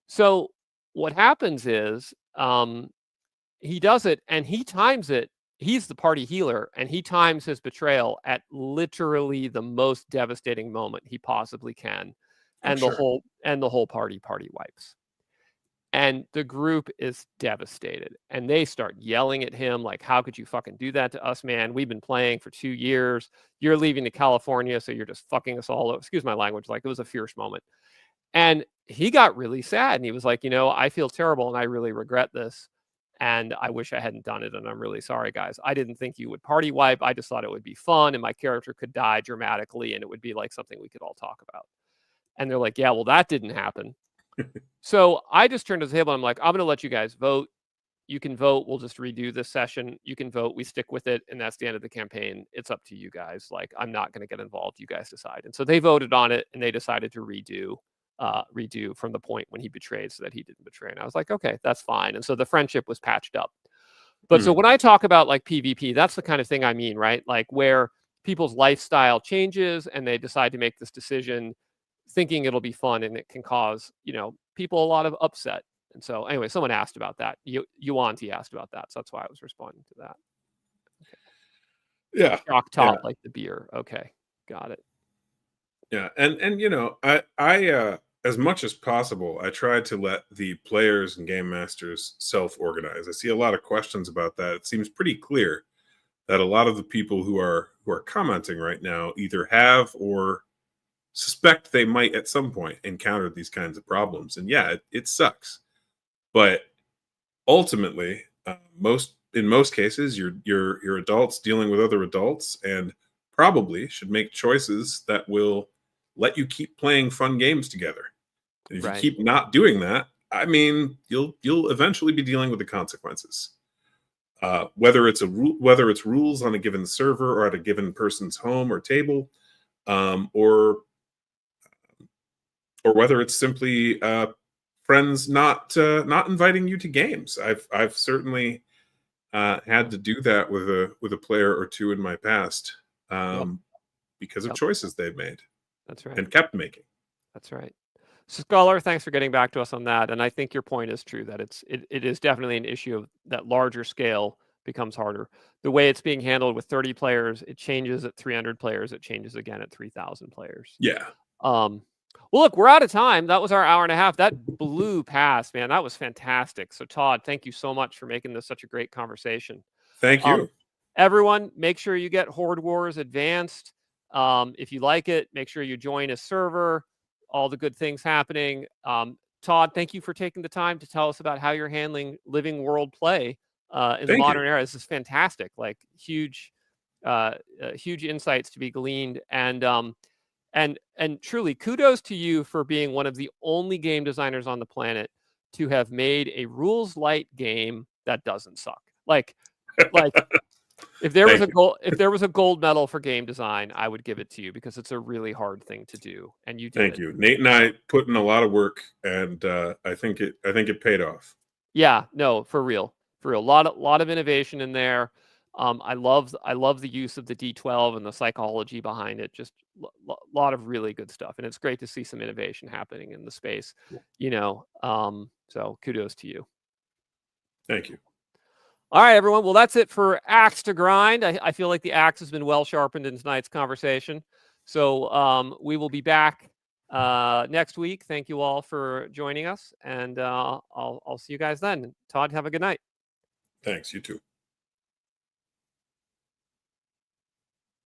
So what happens is he does it and he times it. He's the party healer and he times his betrayal at literally the most devastating moment he possibly can. And the whole party wipes. And the group is devastated. And they start yelling at him like, how could you fucking do that to us, man? We've been playing for 2 years. You're leaving to California, so you're just fucking us all over. Excuse my language. Like, it was a fierce moment. And he got really sad. And he was like, I feel terrible and I really regret this. And I wish I hadn't done it. And I'm really sorry, guys. I didn't think you would party wipe. I just thought it would be fun. And my character could die dramatically. And it would be like something we could all talk about. And they're like, yeah, well, that didn't happen. So I just turned to the table and I'm like, I'm going to let you guys vote. You can vote. We'll just redo this session. You can vote. We stick with it. And that's the end of the campaign. It's up to you guys. Like, I'm not going to get involved. You guys decide. And so they voted on it and they decided to redo from the point when he betrayed so that he didn't betray. And I was like, okay, that's fine. And so the friendship was patched up. But so when I talk about like PvP, that's the kind of thing I mean, right? Like where people's lifestyle changes and they decide to make this decision thinking it'll be fun and it can cause, people a lot of upset. And so anyway, someone asked about that. Yuanti asked about that. So that's why I was responding to that. Okay. Yeah. Shock top, like the beer. Okay. Got it. Yeah. And I as much as possible, I try to let the players and game masters self-organize. I see a lot of questions about that. It seems pretty clear that a lot of the people who are commenting right now either have or suspect they might at some point encounter these kinds of problems. And yeah, it sucks. But ultimately, in most cases, you're adults dealing with other adults, and probably should make choices that will let you keep playing fun games together. And if you keep not doing that, I mean, you'll eventually be dealing with the consequences. Whether it's rules on a given server or at a given person's home or table, or whether it's simply friends not inviting you to games. I've certainly had to do that with a player or two in my past, because of choices they've made. That's right. And kept making. That's right. So, Scholar, thanks for getting back to us on that. And I think your point is true, that it is definitely an issue of that larger scale becomes harder. The way it's being handled with 30 players, it changes at 300 players, it changes again at 3,000 players. Yeah. Well, look, we're out of time. That was our hour and a half. That blew past, man. That was fantastic. So, Todd, thank you so much for making this such a great conversation. Thank you. Everyone, make sure you get Horde Wars Advanced. If you like it, make sure you join a server. All the good things happening. Todd, thank you for taking the time to tell us about how you're handling living world play in the modern era. This is fantastic. Like huge insights to be gleaned. And truly, kudos to you for being one of the only game designers on the planet to have made a rules light game that doesn't suck. Like if there was a gold medal for game design, I would give it to you, because it's a really hard thing to do, and you did. Thank you. Nate and I put in a lot of work, and I think it paid off. Yeah, no, for real. A lot of innovation in there. I love the use of the D12 and the psychology behind it. Just a lot of really good stuff, and it's great to see some innovation happening in the space. So kudos to you. Thank you. All right, everyone. Well, that's it for Axe to Grind. I feel like the axe has been well sharpened in tonight's conversation. So we will be back next week. Thank you all for joining us, and I'll see you guys then. Todd, have a good night. Thanks. You too.